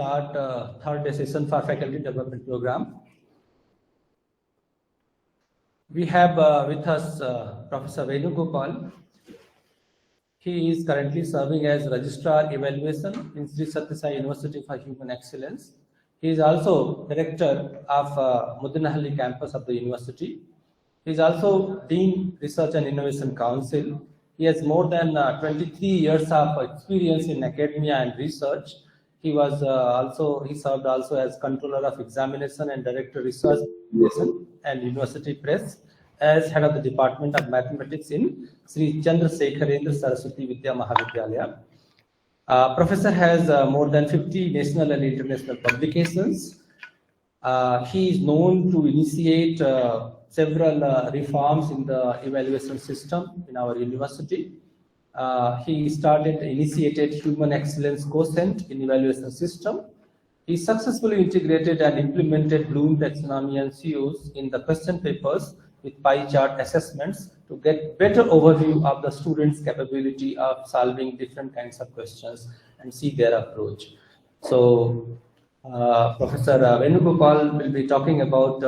Start third day session for faculty development program. We have with us Professor Venugopal. He is currently serving as Registrar Evaluation in Sri Sathya Sai University for Human Excellence. He is also Director of Mudinahalli campus of the university. He is also Dean Research and Innovation Council. He has more than 23 years of experience in academia and research. He served also as Controller of Examination and Director Research and University Press, as Head of the Department of Mathematics in Sri Chandrasekharendra Saraswati Vidya Mahavidyalaya. Professor has more than 50 national and international publications. He is known to initiate several reforms in the evaluation system in our university. He initiated Human Excellence Quotient in evaluation system. He successfully integrated and implemented Bloom taxonomy and CUs in the question papers with pie chart assessments to get better overview of the students' capability of solving different kinds of questions and see their approach. So, Professor Venugopal will be talking about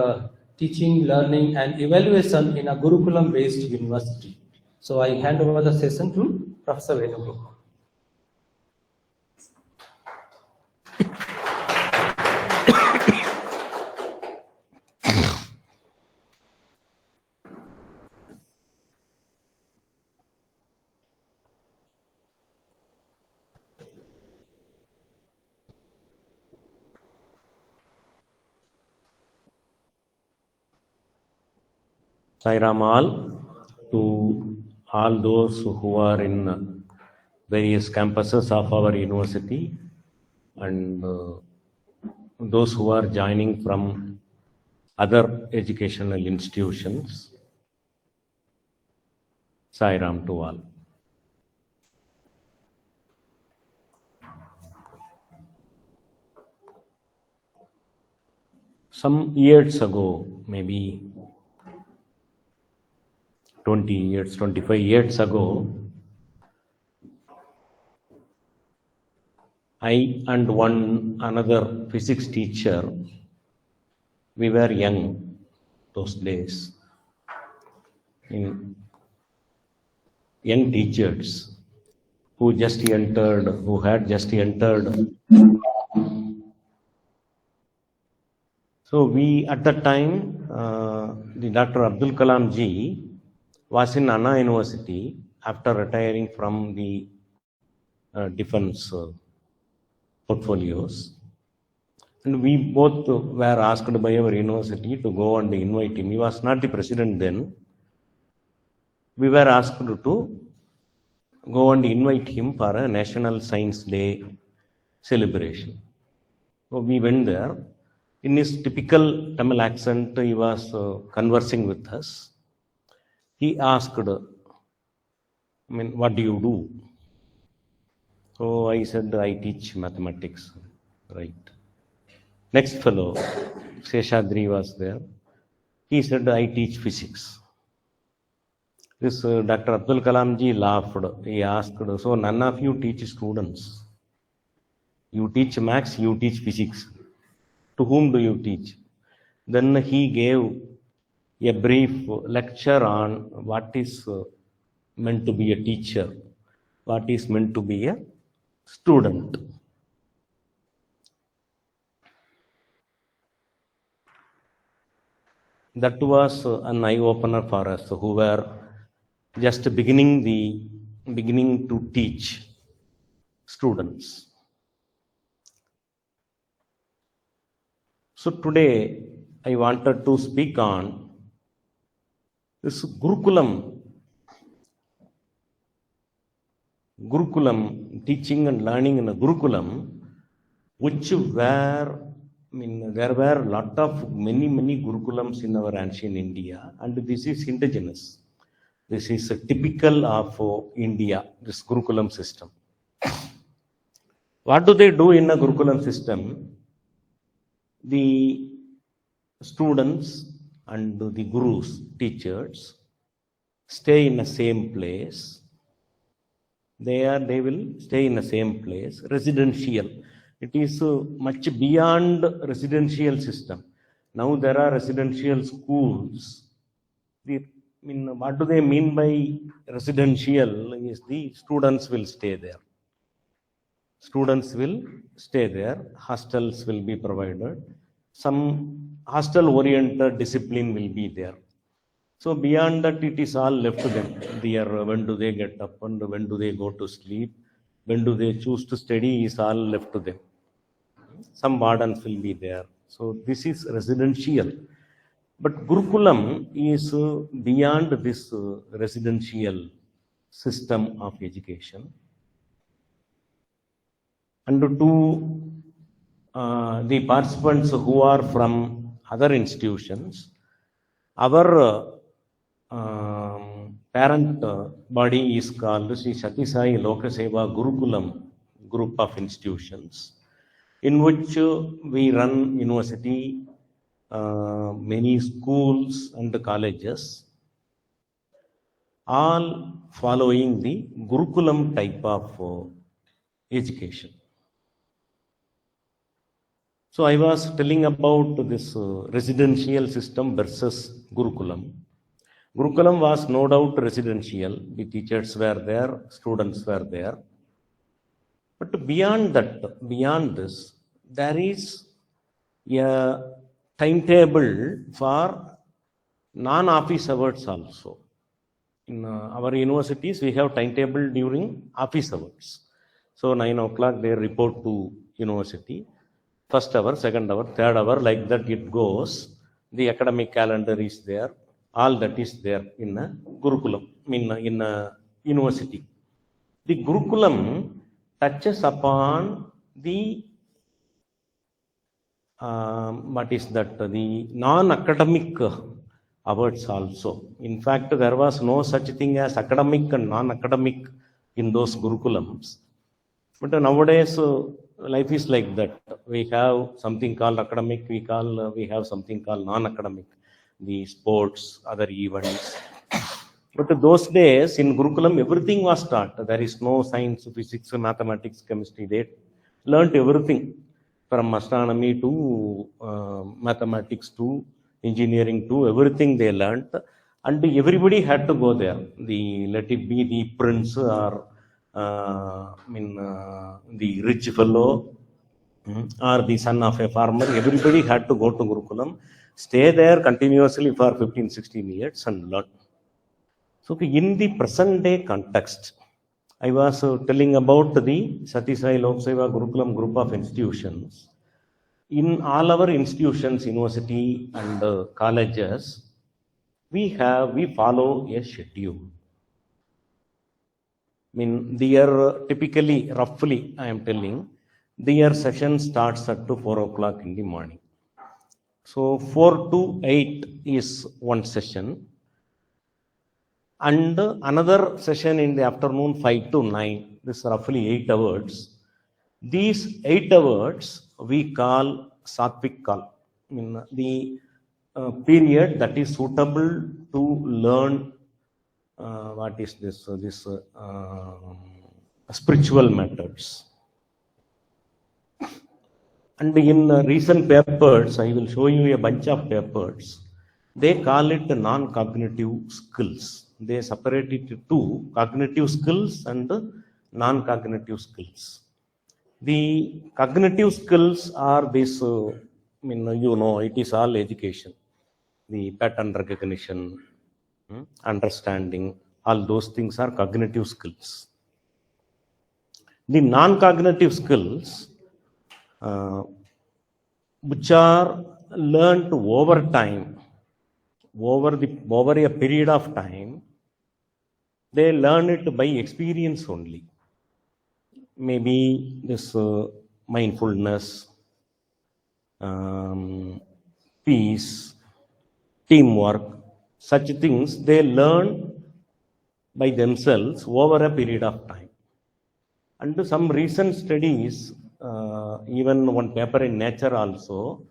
teaching, learning, and evaluation in a Gurukulam-based university. So, I hand over the session to Professor Venugopal. Sai Ram all to all those who are in various campuses of our university and those who are joining from other educational institutions. Sai Ram to all. Some years ago, maybe 20 years, 25 years ago, I and another physics teacher, we were young those days. Young teachers who had just entered. So we, at that time, the Dr. Abdul Kalam ji was in Anna University after retiring from the defense portfolios. And we both were asked by our university to go and invite him. He was not the president then. We were asked to go and invite him for a National Science Day celebration. So we went there. In his typical Tamil accent, he was conversing with us. He asked, what do you do? So I said, I teach mathematics. Right. Next fellow, Seshadri, was there. He said, I teach physics. This Dr. Abdul Kalam ji laughed. He asked, so none of you teach students. You teach maths, you teach physics. To whom do you teach? Then he gave a brief lecture on what is meant to be a teacher, what is meant to be a student. That was an eye-opener for us who were just beginning to teach students. So today I wanted to speak on this Gurukulam, teaching and learning in a Gurukulam, which were, there were a lot of many Gurukulams in our ancient India, and this is indigenous. This is typical of India, this Gurukulam system. What do they do in a Gurukulam system? The students and the gurus, teachers, stay in the same place. They will stay in the same place, residential. It is much beyond residential system. Now there are residential schools. What do they mean by residential? Is the students will stay there. Students will stay there. Hostels will be provided. Some hostel-oriented discipline will be there. So beyond that, it is all left to them. When do they get up and when do they go to sleep? When do they choose to study is all left to them. Some wardens will be there. So this is residential. But Gurukulam is beyond this residential system of education. And to the participants who are from other institutions, our parent body is called Sri Sathya Sai Lokaseva Gurukulam group of institutions, in which we run university, many schools and colleges, all following the Gurukulam type of education. So I was telling about this residential system versus Gurukulam. Gurukulam was no doubt residential. The teachers were there, students were there. But beyond that, beyond this, there is a timetable for non-office hours also. In our universities, we have timetable during office hours. So 9 o'clock they report to university. First hour, second hour, third hour, like that it goes. The academic calendar is there. All that is there in a Gurukulam, in a university. The Gurukulam touches upon the the non-academic hours also. In fact, there was no such thing as academic and non-academic in those Gurukulams. But nowadays, life is like that. We have something called academic, we have something called non-academic, the sports, other events. But those days in Gurukulam, everything was taught. There is no science, physics, mathematics, chemistry. They learnt everything from astronomy to mathematics to engineering to everything they learnt. And everybody had to go there. Let it be the prince or the rich fellow or the son of a farmer, everybody had to go to Gurukulam, stay there continuously for 15-16 years and learn. So in the present day context, I was telling about the Sathya Sai Lokaseva Gurukulam group of institutions. In all our institutions, university and colleges, we follow a schedule. Typically, roughly, I am telling, their session starts at 4 o'clock in the morning. So 4 to 8 is one session. And another session in the afternoon, 5 to 9. This is roughly 8 hours. These 8 hours we call Satvik Kal. The period that is suitable to learn spiritual matters. And in recent papers, I will show you a bunch of papers. They call it non-cognitive skills. They separate it to cognitive skills and non-cognitive skills. The cognitive skills are this, it is all education. The pattern recognition, understanding, all those things are cognitive skills. The non-cognitive skills, which are learned over time, over a period of time, they learn it by experience only. Maybe this mindfulness, peace, teamwork, such things they learn by themselves over a period of time. And some recent studies, even one paper in Nature also,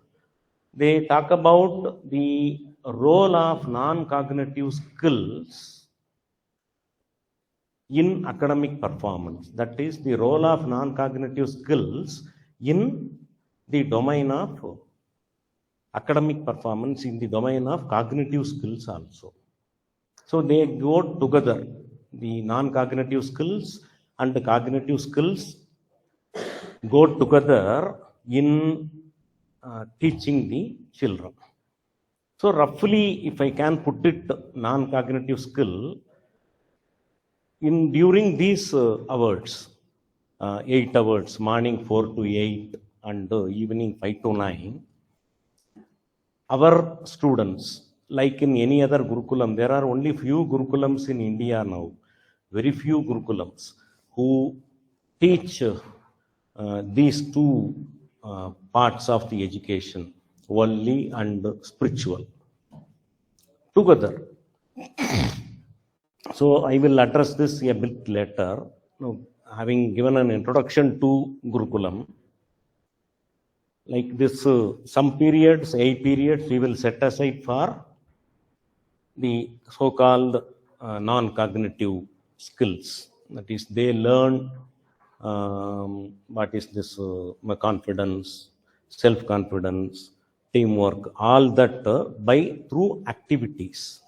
they talk about the role of non-cognitive skills in academic performance. That is, the role of non-cognitive skills in the domain of academic performance, in the domain of cognitive skills also. So they go together, the non-cognitive skills and the cognitive skills go together in teaching the children. So roughly, if I can put it, non-cognitive skill, during these hours, 8 hours, morning 4 to 8 and evening 5 to 9, our students, like in any other Gurukulam, there are only few Gurukulams in India now, very few Gurukulams who teach these two parts of the education, worldly and spiritual, together. So I will address this a bit later. Now, having given an introduction to Gurukulam, like this, some periods, 8 periods, we will set aside for the so-called non-cognitive skills. That is, they learn what is this confidence, self-confidence, teamwork, all that through activities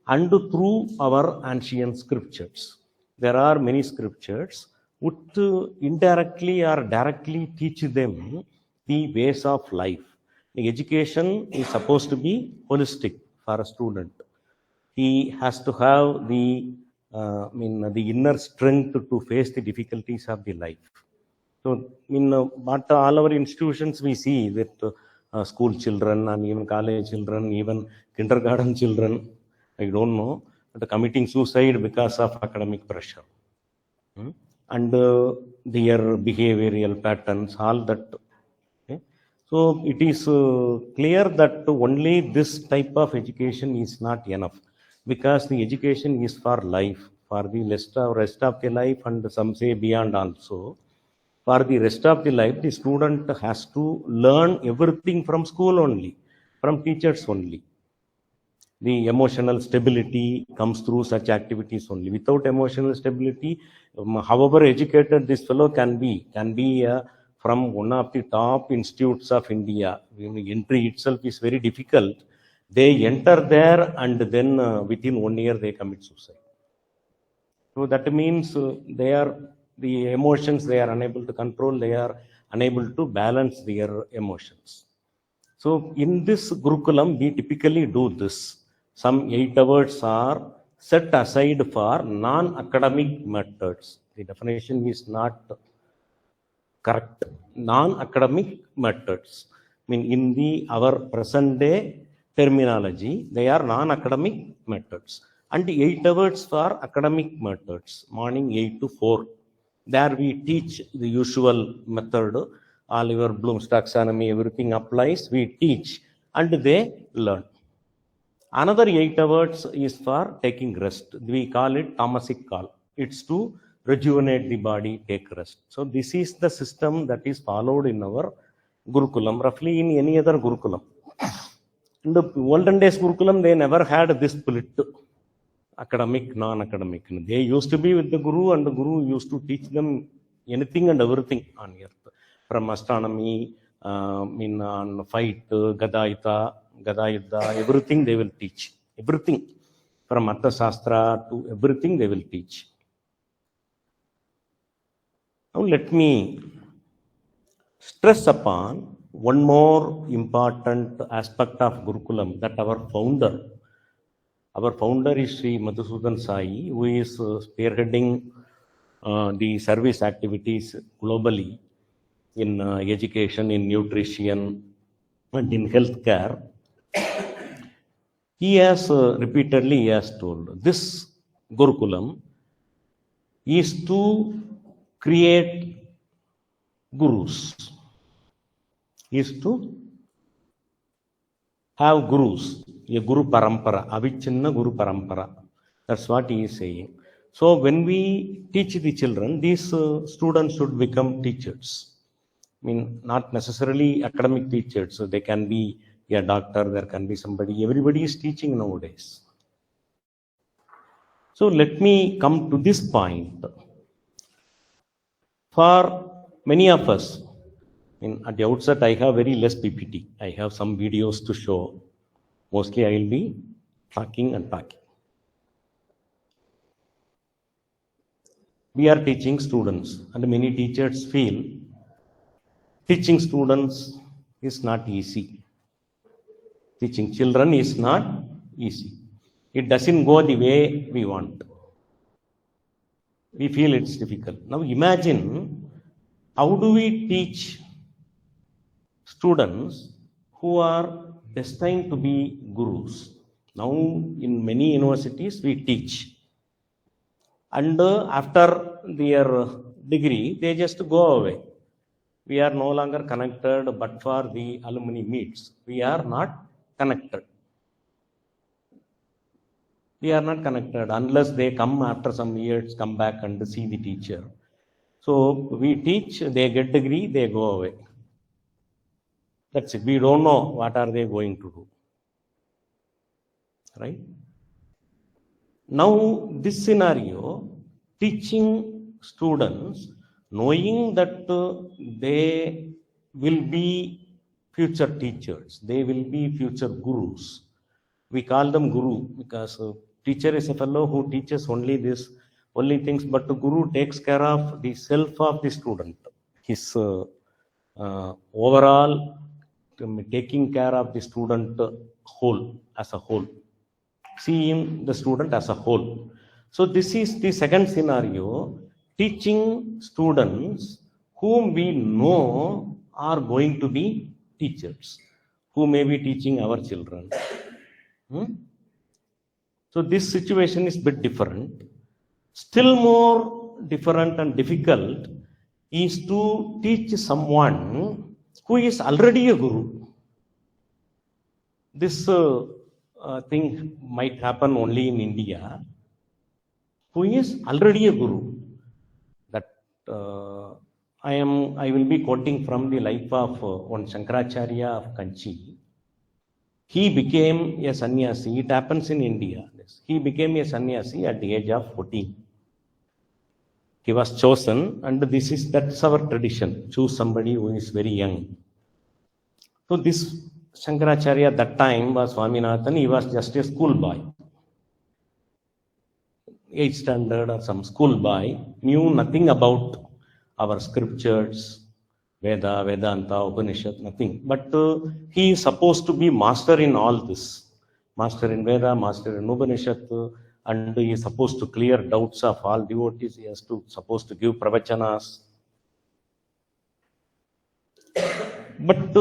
and through our ancient scriptures. There are many scriptures which indirectly or directly teach them the ways of life. The education is supposed to be holistic for a student. He has to have the inner strength to face the difficulties of the life. So, but all our institutions we see that school children and even college children, even kindergarten children, I don't know, but committing suicide because of academic pressure. And their behavioral patterns, all that. Okay? So it is clear that only this type of education is not enough, because the education is for life, for the rest of the life, and some say beyond also. For the rest of the life, the student has to learn everything from school only, from teachers only. The emotional stability comes through such activities only. Without emotional stability, however educated this fellow can be from one of the top institutes of India. Entry itself is very difficult. They enter there and then within 1 year they commit suicide. So that means the emotions they are unable to control, they are unable to balance their emotions. So in this Gurukulam, we typically do this. Some 8 hours are set aside for non-academic methods. The definition is not correct. Non-academic methods. In our present day terminology, they are non-academic methods. And 8 hours for academic methods, morning 8 to 4. There we teach the usual method, Oliver Bloom's taxonomy, everything applies, we teach and they learn. Another 8 hours is for taking rest. We call it tamasic call. It's to rejuvenate the body, take rest. So this is the system that is followed in our Gurukulam, roughly in any other Gurukulam. In the olden days Gurukulam, they never had this split, academic, non-academic. They used to be with the Guru, and the Guru used to teach them anything and everything on earth. From astronomy, on fight, Gadayuddha, everything they will teach. Everything. From Artha Shastra to everything they will teach. Now let me stress upon one more important aspect of Gurukulam, that our founder is Sri Madhusudan Sai, who is spearheading the service activities globally in education, in nutrition, and in healthcare. He has repeatedly told, this Gurukulam is to create gurus, is to have gurus, a guru parampara, avichinna guru parampara. That's what he is saying. So when we teach the children, these students should become teachers. Not necessarily academic teachers. So they can be a doctor, there can be somebody. Everybody is teaching nowadays. So let me come to this point. For Many of us, at the outset, I have very less PPT. I have some videos to show. Mostly I will be talking and talking. We are teaching students, and many teachers feel teaching students is not easy. Teaching children is not easy. It doesn't go the way we want. We feel it's difficult. Now imagine, how do we teach students who are destined to be gurus? Now in many universities we teach, and after their degree they just go away. We are no longer connected, but for the alumni meets we are not connected. We are not connected unless they come after some years, come back and see the teacher. So we teach, they get degree, they go away. That's it. We don't know what are they going to do. Right? Now this scenario, teaching students, knowing that they will be future teachers, they will be future gurus. We call them guru because teacher is a fellow who teaches only things, but the guru takes care of the self of the student, his overall taking care of the student whole, as a whole, seeing the student as a whole. So this is the second scenario, teaching students whom we know are going to be teachers, who may be teaching our children. So this situation is a bit different. Still more different and difficult is to teach someone who is already a guru. This thing might happen only in India. Who is already a guru. That I will be quoting from the life of one Shankaracharya of Kanchi. He became a sannyasi. It happens in India. He became a sannyasi at the age of 14. He was chosen, and that's our tradition. Choose somebody who is very young. So this Shankaracharya at that time was Swaminathan. He was just a schoolboy. 8th standard or some schoolboy, knew nothing about our scriptures, Veda, Vedanta, Upanishad, nothing. But he is supposed to be master in all this. Master in Veda, master in Upanishad, and he is supposed to clear doubts of all devotees. He is supposed to give pravachanas. But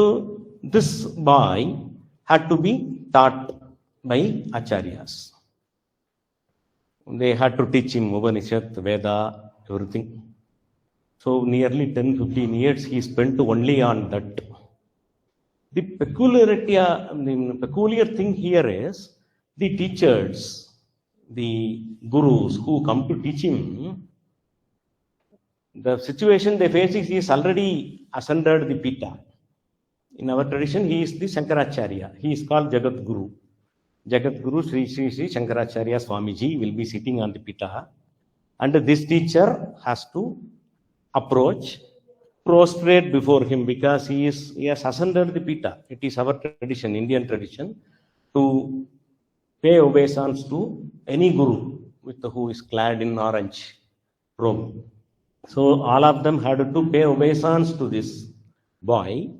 this boy had to be taught by acharyas. They had to teach him Upanishad, Veda, everything. So nearly 10-15 years he spent only on that. The peculiar thing here is the teachers, the gurus who come to teach him, the situation they face is he is already ascended the Pita. In our tradition, he is the Shankaracharya. He is called Jagat Guru. Jagat Guru Sri Shankaracharya Swamiji will be sitting on the Pita, and this teacher has to approach, prostrate before him, because he has ascended the Pita. It is our tradition, Indian tradition, to pay obeisance to any guru who is clad in orange robe. So all of them had to pay obeisance to this boy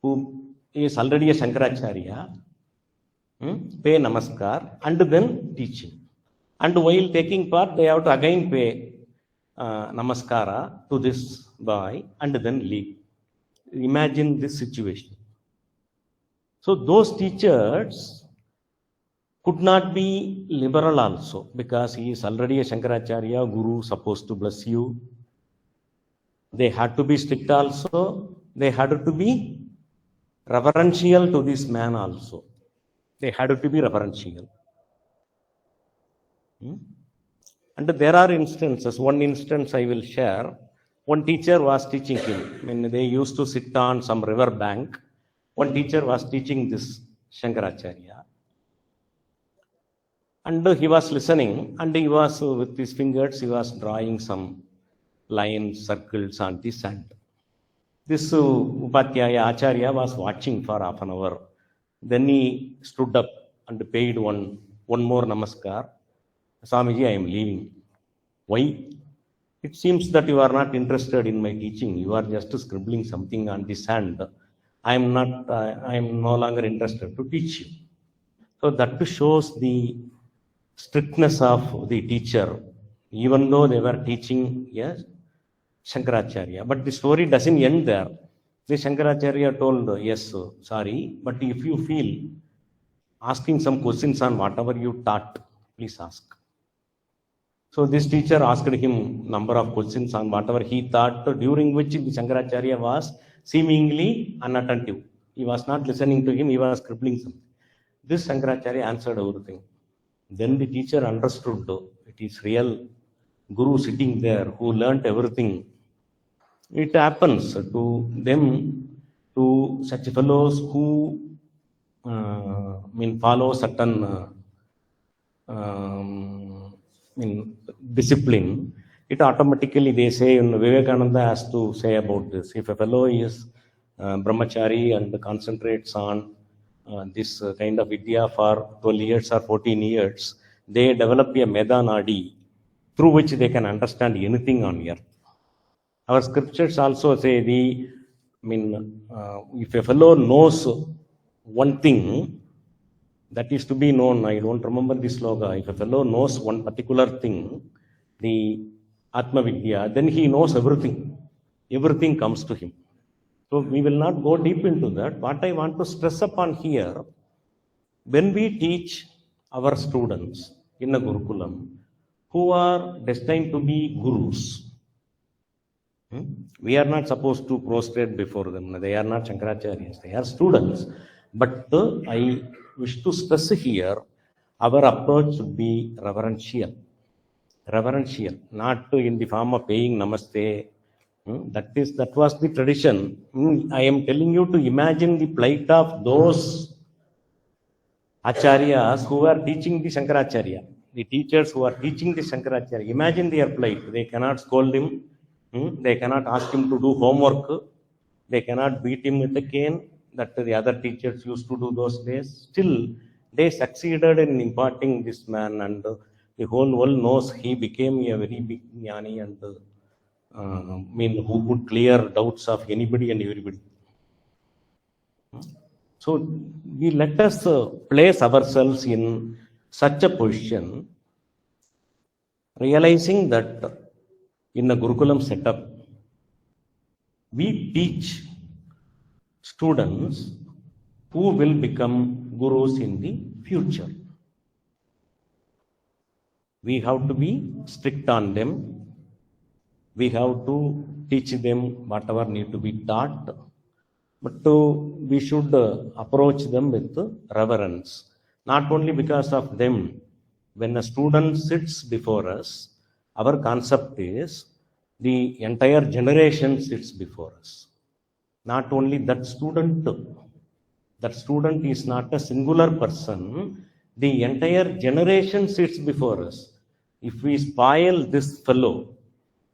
who is already a Shankaracharya, pay namaskar, and then teach him. And while taking part, they have to again pay namaskara to this boy and then leave. Imagine this situation. So those teachers could not be liberal also, because he is already a Shankaracharya, guru supposed to bless you. They had to be strict also. They had to be reverential to this man also. They had to be reverential. And there are instances. One instance I will share. One teacher was teaching him. When they used to sit on some river bank, one teacher was teaching this Shankaracharya. And he was listening, and he was with his fingers, he was drawing some lines, circles on the sand. This Upadhyaya Acharya was watching for half an hour. Then he stood up and paid one more namaskar. Swamiji, I am leaving. Why? It seems that you are not interested in my teaching. You are just scribbling something on the sand. I am no longer interested to teach you. So that shows the strictness of the teacher, even though they were teaching Shankaracharya. But the story doesn't end there. The Shankaracharya told, yes, sorry, but if you feel asking some questions on whatever you taught, please ask. So this teacher asked him number of questions on whatever he taught, during which the Shankaracharya was seemingly unattentive. He was not listening to him, he was scribbling something. This Shankaracharya answered everything. Then the teacher understood it is real Guru sitting there who learnt everything. It happens to them, to such fellows who follow certain discipline. It automatically, they say, Vivekananda has to say about this. If a fellow is brahmachari and concentrates on this kind of vidya for 12 years or 14 years, they develop a Meda Nadi through which they can understand anything on earth. Our scriptures also say if a fellow knows one thing that is to be known, I don't remember this sloka, if a fellow knows one particular thing, the Atma Vidya, then he knows everything. Everything comes to him. So we will not go deep into that. What I want to stress upon here, when we teach our students in a Gurukulam who are destined to be gurus, we are not supposed to prostrate before them. They are not Shankaracharyas. They are students. But I wish to stress here, our approach should be reverential. Reverential, not in the form of paying namaste. That was the tradition. I am telling you to imagine the plight of those acharyas who are teaching the Shankaracharya, the teachers who are teaching the Shankaracharya. Imagine their plight. They cannot scold him. They cannot ask him to do homework. They cannot beat him with a cane that the other teachers used to do those days. Still, they succeeded in imparting this man, and the whole world knows he became a very big jnani and who could clear doubts of anybody and everybody. So we let us place ourselves in such a position, realizing that in a Gurukulam setup, we teach students who will become gurus in the future. We have to be strict on them. We have to teach them whatever need to be taught. But we should approach them with reverence. Not only because of them. When a student sits before us, our concept is the entire generation sits before us. Not only that student is not a singular person, the entire generation sits before us. If we spoil this fellow,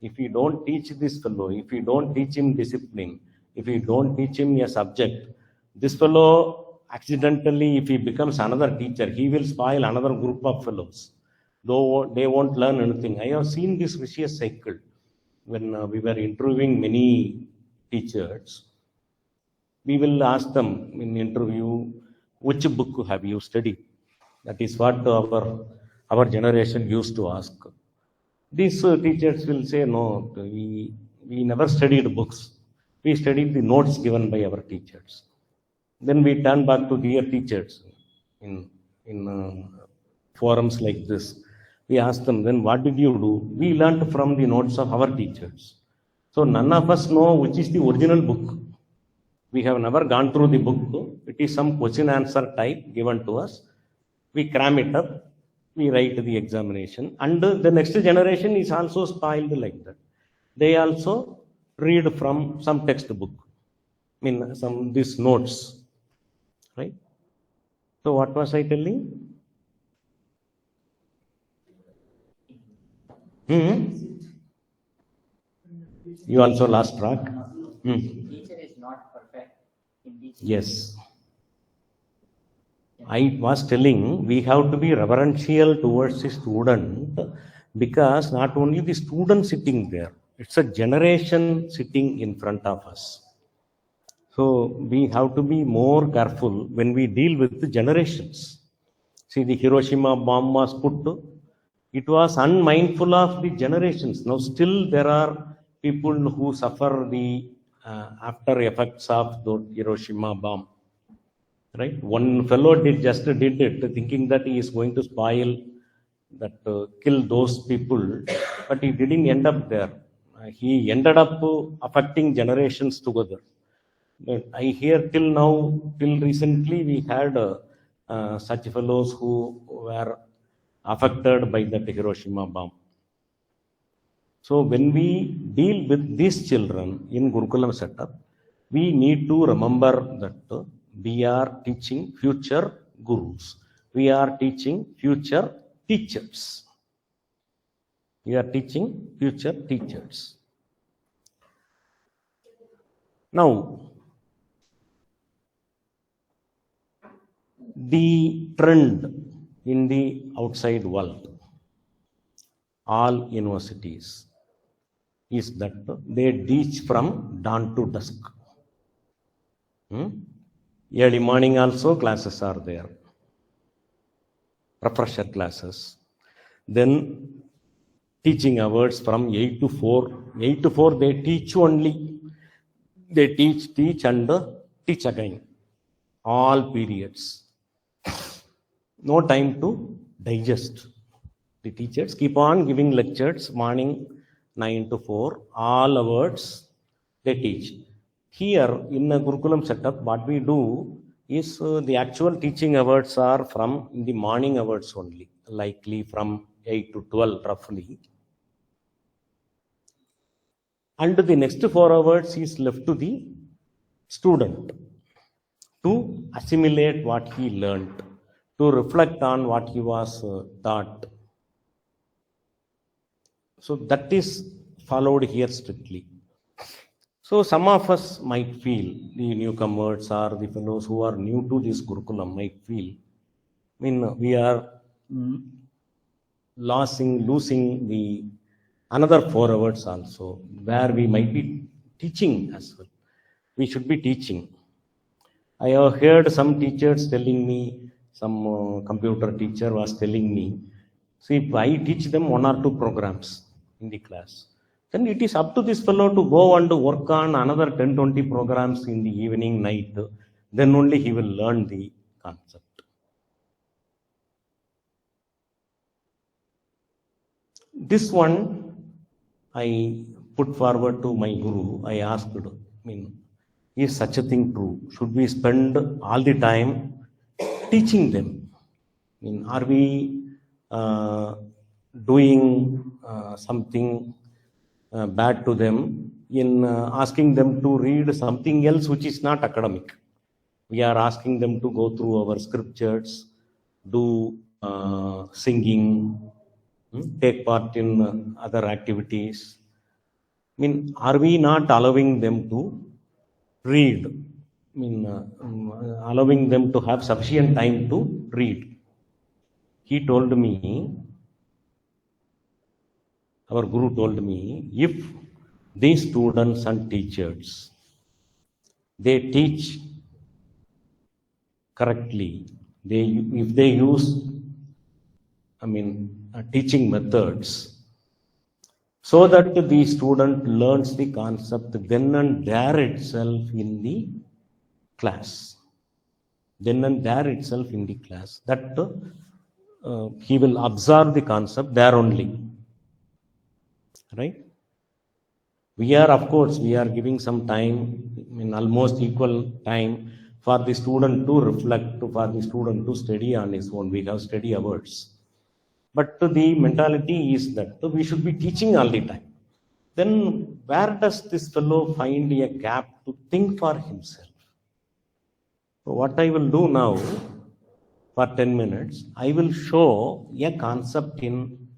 if we don't teach this fellow, if we don't teach him discipline, if we don't teach him a subject, this fellow accidentally, if he becomes another teacher, he will spoil another group of fellows. Though they won't learn anything. I have seen this vicious cycle. When we were interviewing many teachers, we will ask them in interview, which book have you studied? That is what our generation used to ask. These teachers will say, no, we never studied books. We studied the notes given by our teachers. Then we turn back to their teachers in forums like this. We ask them, then what did you do? We learned from the notes of our teachers. So none of us know which is the original book. We have never gone through the book. It is some question answer type given to us. We cram it up. We write the examination. And the next generation is also spoiled like that. They also read from some textbook. These notes. Right? So what was I telling? You also lost track? Teacher is not perfect in teaching. Yes. I was telling we have to be reverential towards the student, because not only the student sitting there, it's a generation sitting in front of us. So we have to be more careful when we deal with the generations. See, the Hiroshima bomb was put, it was unmindful of the generations. Now still there are people who suffer the after effects of the Hiroshima bomb. Right? One fellow just did it thinking that he is going to spoil, that kill those people, but he didn't end up there. He ended up affecting generations together. But I hear till now, till recently, we had such fellows who were affected by that Hiroshima bomb. So when we deal with these children in Gurukulam setup, we need to remember that we are teaching future gurus. We are teaching future teachers. We are teaching future teachers. Now, the trend in the outside world, all universities, is that they teach from dawn to dusk. Early morning also classes are there, refresher classes. Then teaching hours from 8 to 4. 8 to 4 they teach only. They teach and teach again. All periods. No time to digest. The teachers keep on giving lectures, morning 9 to 4, all hours they teach. Here in a Gurukulam setup, what we do is the actual teaching hours are from in the morning hours only, likely from 8 to 12 roughly. And the next 4 hours is left to the student to assimilate what he learned, to reflect on what he was taught. So that is followed here strictly. So some of us might feel, the newcomers or the fellows who are new to this Gurukulam might feel, we are losing the another 4 hours also, where we might be teaching as well. We should be teaching. I have heard some teachers telling me, some computer teacher was telling me, see, if I teach them 1 or 2 programs in the class, then it is up to this fellow to go and work on another 10-20 programs in the evening, night. Then only he will learn the concept. This one I put forward to my guru. I asked, is such a thing true? Should we spend all the time teaching them? Are we doing something bad to them in asking them to read something else which is not academic? We are asking them to go through our scriptures, do singing, take part in other activities. Are we not allowing them to read? Allowing them to have sufficient time to read. He told me, our guru told me, if these students and teachers, they teach correctly, if they use, teaching methods, so that the student learns the concept then and there itself in the class. Then and there itself in the class. That he will absorb the concept there only. Right? We are, of course, we are giving some time, almost equal time for the student to reflect, for the student to study on his own. We have study hours. But the mentality is that we should be teaching all the time. Then where does this fellow find a gap to think for himself? So what I will do now, for 10 minutes, I will show a concept in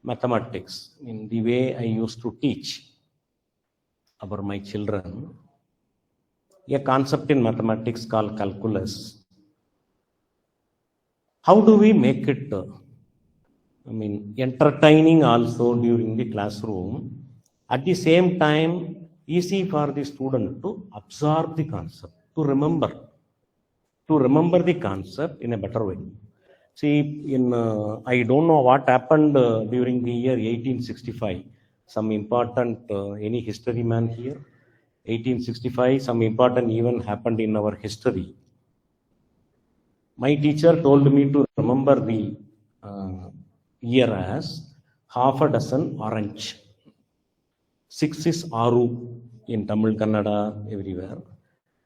mathematics, in the way I used to teach. about my children a concept in mathematics called calculus. How do we make it, entertaining also during the classroom, at the same time easy for the student to absorb the concept, to remember the concept in a better way. See, I don't know what happened during the year 1865. Some important, any history man here? 1865, some important event happened in our history. My teacher told me to remember the year as half a dozen orange. 6 is Aru in Tamil, Kannada, everywhere.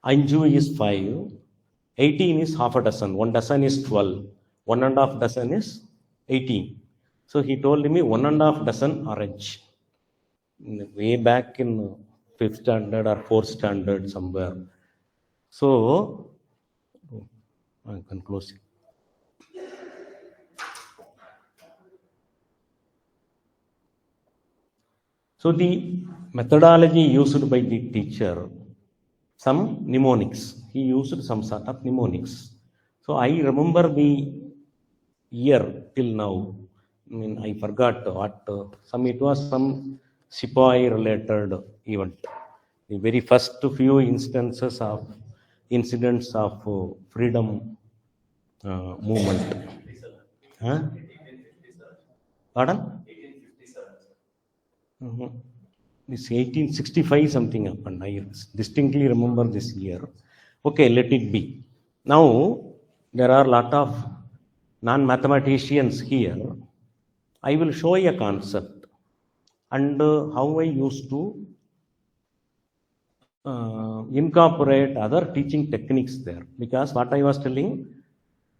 Anju is 5. 18 is half a dozen. 1 dozen is 12. 1.5 dozen is 18. So he told me 1.5 dozen orange. Way back in 5th standard or 4th standard somewhere. So, I can close it. So the methodology used by the teacher, some mnemonics. He used some sort of mnemonics. So I remember the year till now. I forgot what. It was some Sipai related event. The very first few incidents of freedom movement. Huh? Pardon? This 1865 something happened. I distinctly remember this year. Okay, let it be. Now, there are a lot of non-mathematicians here. I will show you a concept and how I used to incorporate other teaching techniques there. Because what I was telling,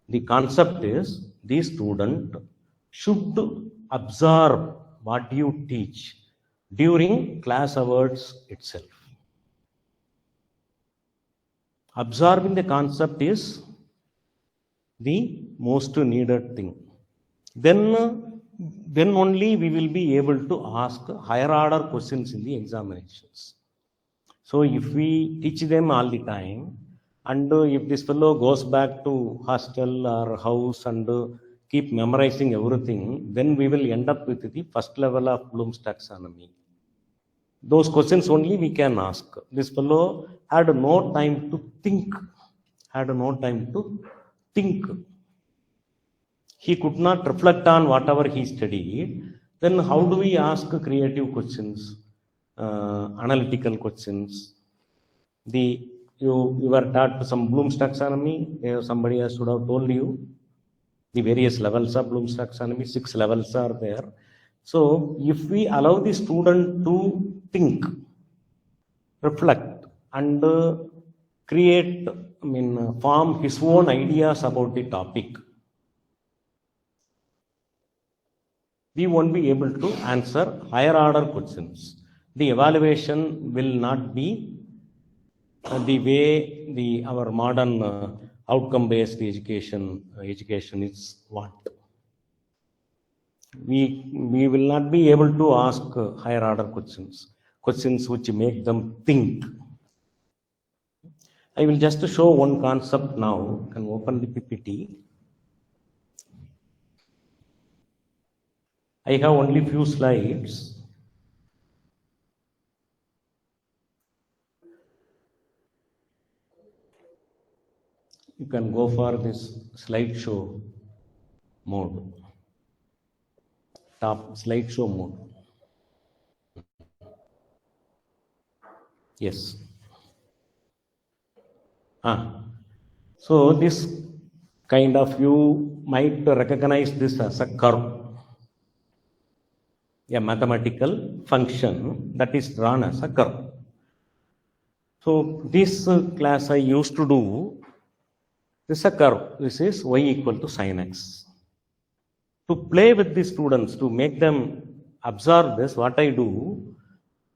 the concept is the student should absorb what you teach during class hours itself. Absorbing the concept is the most needed thing. Then only we will be able to ask higher order questions in the examinations. So if we teach them all the time, and if this fellow goes back to hostel or house and keep memorizing everything, then we will end up with the first level of Bloom's taxonomy. Those questions only we can ask. This fellow had no time to think. He could not reflect on whatever he studied. Then how do we ask creative questions, analytical questions? You were taught some Bloom's taxonomy. Somebody else should have told you the various levels of Bloom's taxonomy. 6 levels are there. So if we allow the student to think, reflect, and create, form his own ideas about the topic, we won't be able to answer higher order questions. The evaluation will not be the way our modern outcome-based education is want. We will not be able to ask higher order questions which make them think. I will just show one concept now. You can open the PPT. I have only few slides. You can go for this slideshow mode. Top slideshow mode. Yes. So this kind of, you might recognize this as a curve, a mathematical function that is drawn as a curve. So this class I used to do, this is a curve. This is y equal to sin x. To play with the students, to make them observe this, what I do,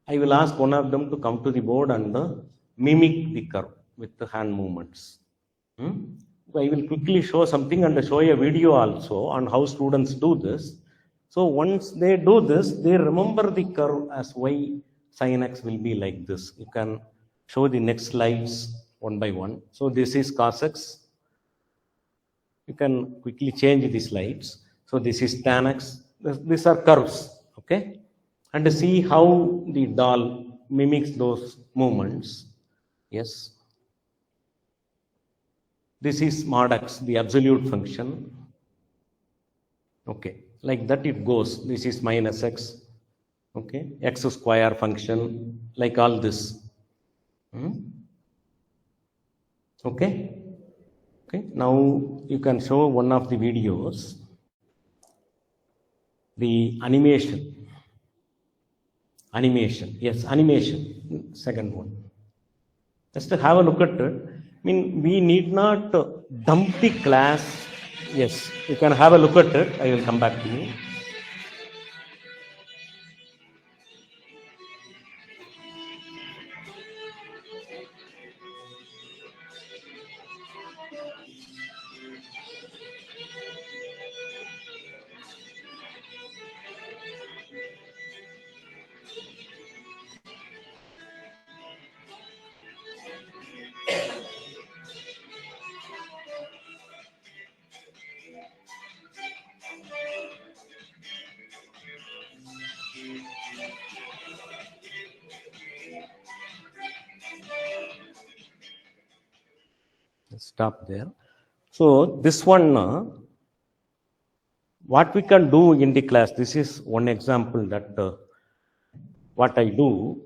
I will ask one of them to come to the board and mimic the curve with the hand movements. I will quickly show something and show a video also on how students do this. So once they do this, they remember the curve as y sin x will be like this. You can show the next slides one by one. So this is cos x. You can quickly change the slides. So this is tan x. These are curves, okay? And see how the doll mimics those movements. Yes. This is mod x, the absolute function. Okay, like that it goes. This is minus x. Okay, x square function, like all this. Okay. Okay, now you can show one of the videos, the animation. Yes, animation, second one. Just to have a look at it. I mean, we need not dump the class. Yes, you can have a look at it. I will come back to you. Stop there. So this one, what we can do in the class, this is one example that what I do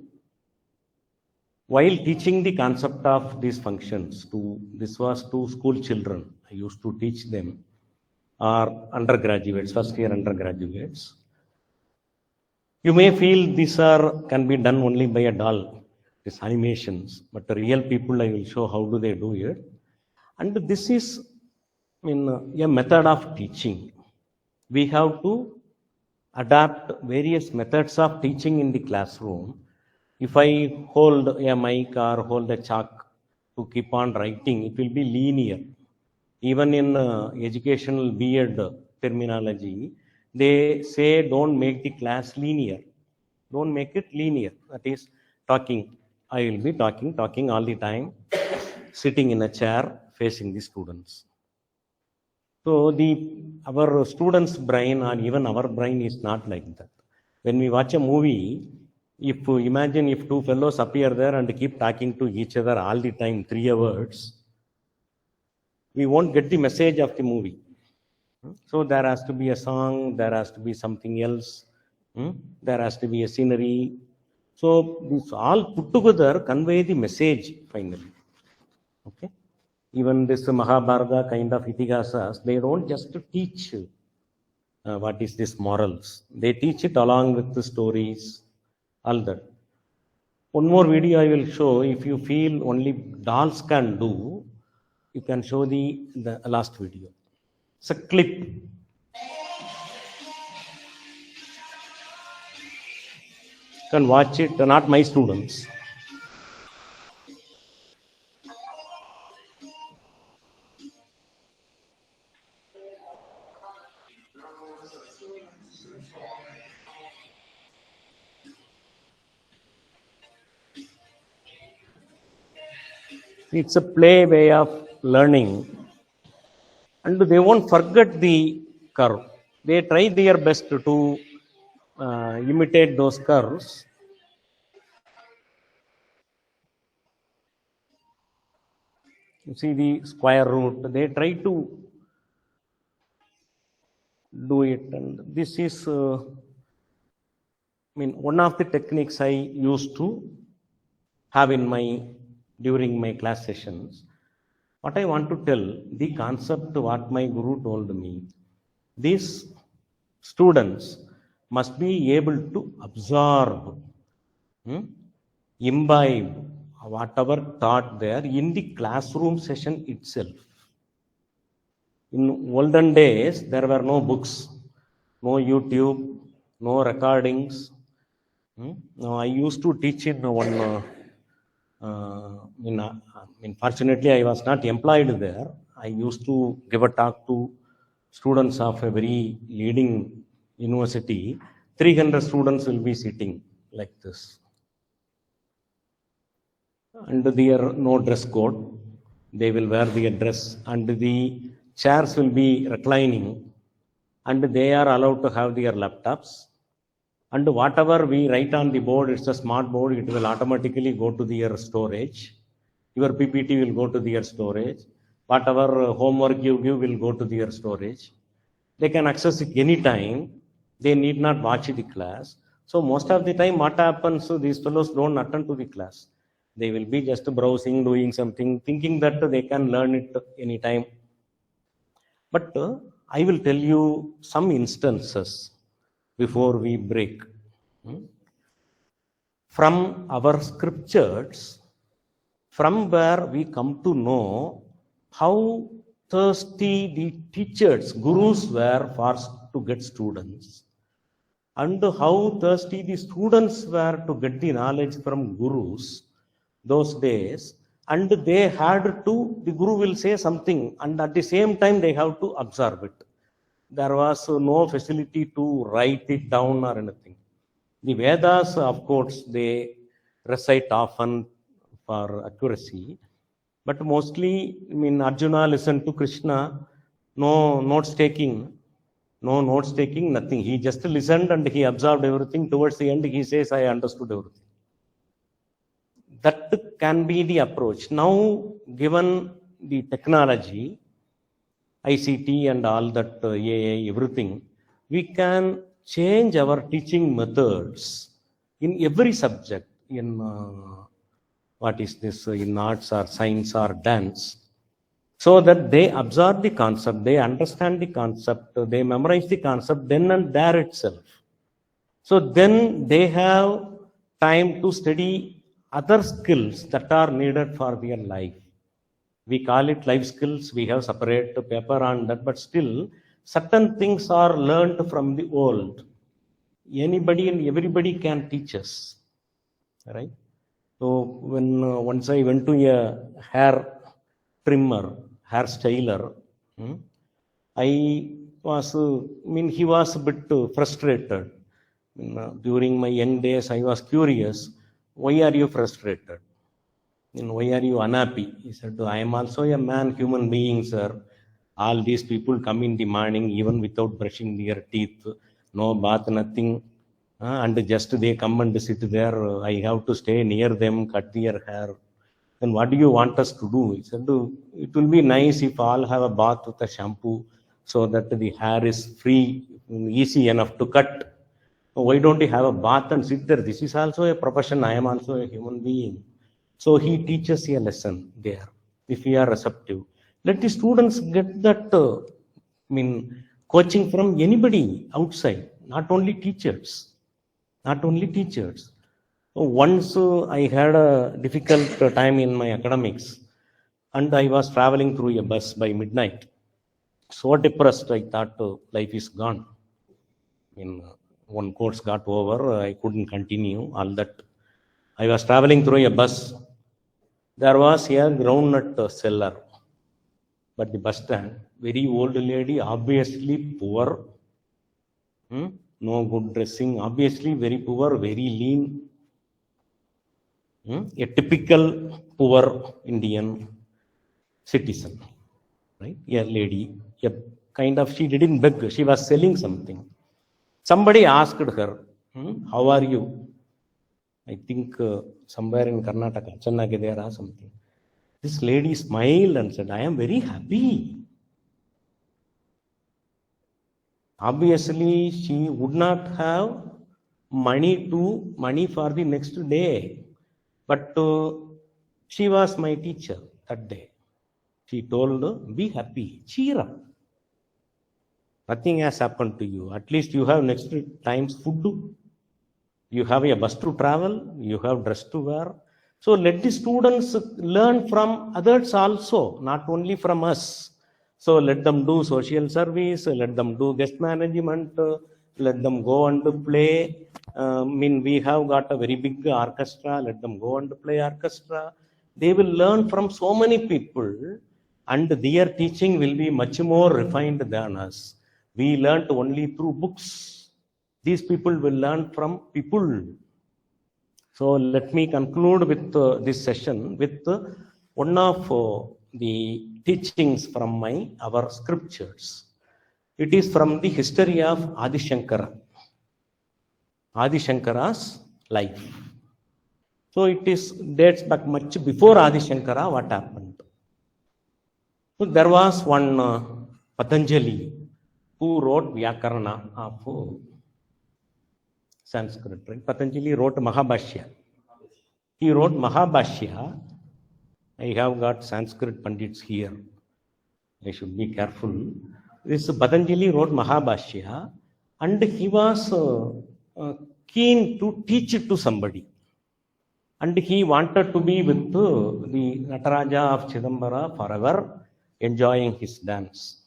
while teaching the concept of these functions to, this was to school children. I used to teach them, or undergraduates, first year undergraduates. You may feel these can be done only by a doll, these animations, but the real people, I will show how do they do it. And this is, I mean, a method of teaching. We have to adapt various methods of teaching in the classroom. If I hold a mic or hold a chalk to keep on writing, it will be linear. Even in educational B.Ed terminology, they say don't make the class linear. Don't make it linear. That is talking. I will be talking all the time, sitting in a chair facing the students. So our students' brain or even our brain is not like that. When we watch a movie, imagine if two fellows appear there and keep talking to each other all the time, 3 hours, we won't get the message of the movie. So there has to be a song, there has to be something else, there has to be a scenery. So this all put together convey the message finally. Okay. Even this Mahabharata kind of Itihasas, they don't just teach what is this morals. They teach it along with the stories, all that. One more video I will show. If you feel only dolls can do, you can show the last video. It's a clip. You can watch it, not my students. It's a play way of learning, and they won't forget the curve. They try their best to imitate those curves. You see the square root, they try to do it, and this is one of the techniques I used to have during my class sessions. What I want to tell, the concept what my guru told me, these students must be able to absorb, imbibe whatever taught there in the classroom session itself. In olden days, there were no books, no YouTube, no recordings. No, I used to teach in one, fortunately I was not employed there. I used to give a talk to students of a very leading university. 300 students will be sitting like this. and their no dress code. They will wear their dress, and the chairs will be reclining, and they are allowed to have their laptops. And whatever we write on the board, it's a smart board, it will automatically go to their storage. Your PPT will go to their storage. Whatever homework you give will go to their storage. They can access it anytime. They need not watch the class. So most of the time what happens, these fellows don't attend to the class. They will be just browsing, doing something, thinking that they can learn it anytime. But I will tell you some instances before we break. From our scriptures, from where we come to know how thirsty the teachers, gurus were for to get students, and how thirsty the students were to get the knowledge from gurus those days. And they had to, the guru will say something, and at the same time they have to observe it. There was no facility to write it down or anything. The Vedas, of course, they recite often for accuracy, but mostly, Arjuna listened to Krishna, no notes taking, nothing. He just listened and he observed everything. Towards the end, he says, I understood everything. That can be the approach. Now, given the technology, ICT and all that, AI, everything, we can change our teaching methods in every subject, in in arts or science or dance, so that they absorb the concept, they understand the concept, they memorize the concept then and there itself. So then they have time to study other skills that are needed for their life. We call it life skills, we have separate paper on that, but still certain things are learned from the old. Anybody and everybody can teach us, right? So when once I went to a hair trimmer, hair styler, he was a bit frustrated. During my young days, I was curious, why are you frustrated? Why are you unhappy? He said, I am also a man, human being, sir. All these people come in the morning, even without brushing their teeth, no bath, nothing. And just they come and sit there. I have to stay near them, cut their hair. Then what do you want us to do? He said, it will be nice if all have a bath with a shampoo so that the hair is free, easy enough to cut. Why don't you have a bath and sit there? This is also a profession. I am also a human being. So he teaches a lesson there, if we are receptive. Let the students get that, coaching from anybody outside, not only teachers. Not only teachers. Once I had a difficult time in my academics, and I was traveling through a bus by midnight. So depressed, I thought life is gone. One course got over, I couldn't continue, all that. I was traveling through a bus. There was a groundnut seller, but the bus stand, very old lady, obviously poor, no good dressing, obviously very poor, very lean, a typical poor Indian citizen, right? A lady, she didn't beg, she was selling something. Somebody asked her, how are you? I think somewhere in Karnataka, Chennai or something. This lady smiled and said, I am very happy. Obviously, she would not have money for the next day. But she was my teacher that day. She told, be happy, cheer up. Nothing has happened to you. At least you have next time's food. You have a bus to travel. You have dress to wear. So let the students learn from others also, not only from us. So let them do social service, let them do guest management, let them go and play. We have got a very big orchestra, let them go and play orchestra. They will learn from so many people, and their teaching will be much more refined than us. We learnt only through books. These people will learn from people. So let me conclude with this session with one of the teachings from our scriptures. It is from the history of Adi Shankara, Adi Shankara's life. So it dates back much before Adi Shankara. What happened? So there was one Patanjali who wrote Vyakarana of Sanskrit. Right? Patanjali wrote Mahabhashya. He wrote Mahabhashya. I have got Sanskrit Pandits here. I should be careful. This Patanjali wrote Mahabhashya, and he was keen to teach it to somebody. And he wanted to be with the Nataraja of Chidambara forever, enjoying his dance.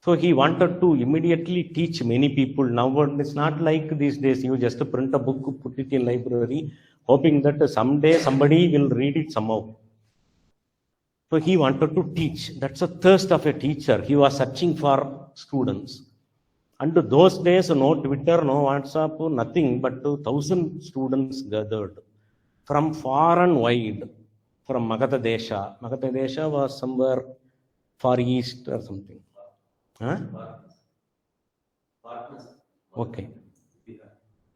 So he wanted to immediately teach many people. Now it's not like these days, you just print a book, put it in library, hoping that someday somebody will read it somehow. So he wanted to teach. That's a thirst of a teacher. He was searching for students. And those days, no Twitter, no WhatsApp, nothing, but 1,000 students gathered from far and wide, from Magadha Desha. Magadha Desha was somewhere far east or something. Huh? Okay.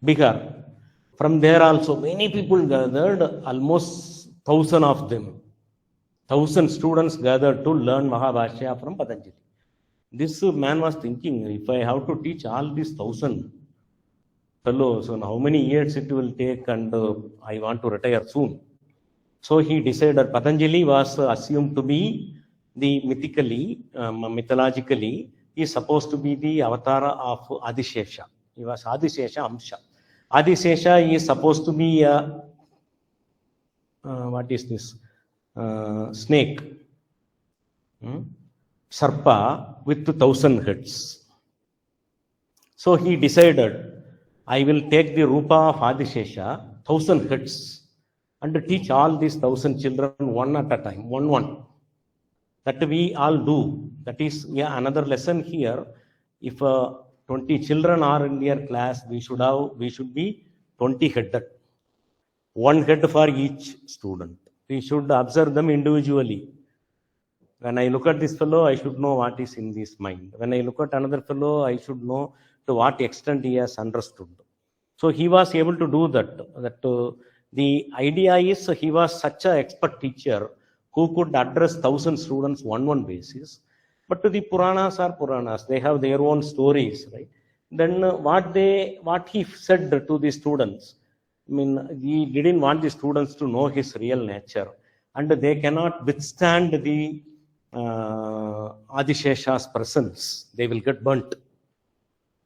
Bihar. From there also, many people gathered, almost 1,000 of them. 1,000 students gathered to learn Mahabhashya from Patanjali. This man was thinking, if I have to teach all these 1,000 fellows, so how many years it will take, and I want to retire soon. So he decided, Patanjali was assumed to be the mythologically, he is supposed to be the avatar of Adishesha. He was Adishesha Amsha. Adishesha is supposed to be what is this? Snake. Sarpa with 1,000 heads. So he decided, I will take the Rupa of Adishesha, 1,000 heads, and teach all these 1,000 children one at a time, one. That we all do. That is another lesson here. If 20 children are in their class, we should be 20 headed. One head for each student. We should observe them individually. When I look at this fellow, I should know what is in his mind. When I look at another fellow, I should know to what extent he has understood. So he was able to do that. The idea is he was such an expert teacher who could address 1,000 students one basis. But the Puranas are Puranas. They have their own stories, right? Then what he said to the students, I mean, he didn't want the students to know his real nature, and they cannot withstand the Adishesha's presence. They will get burnt.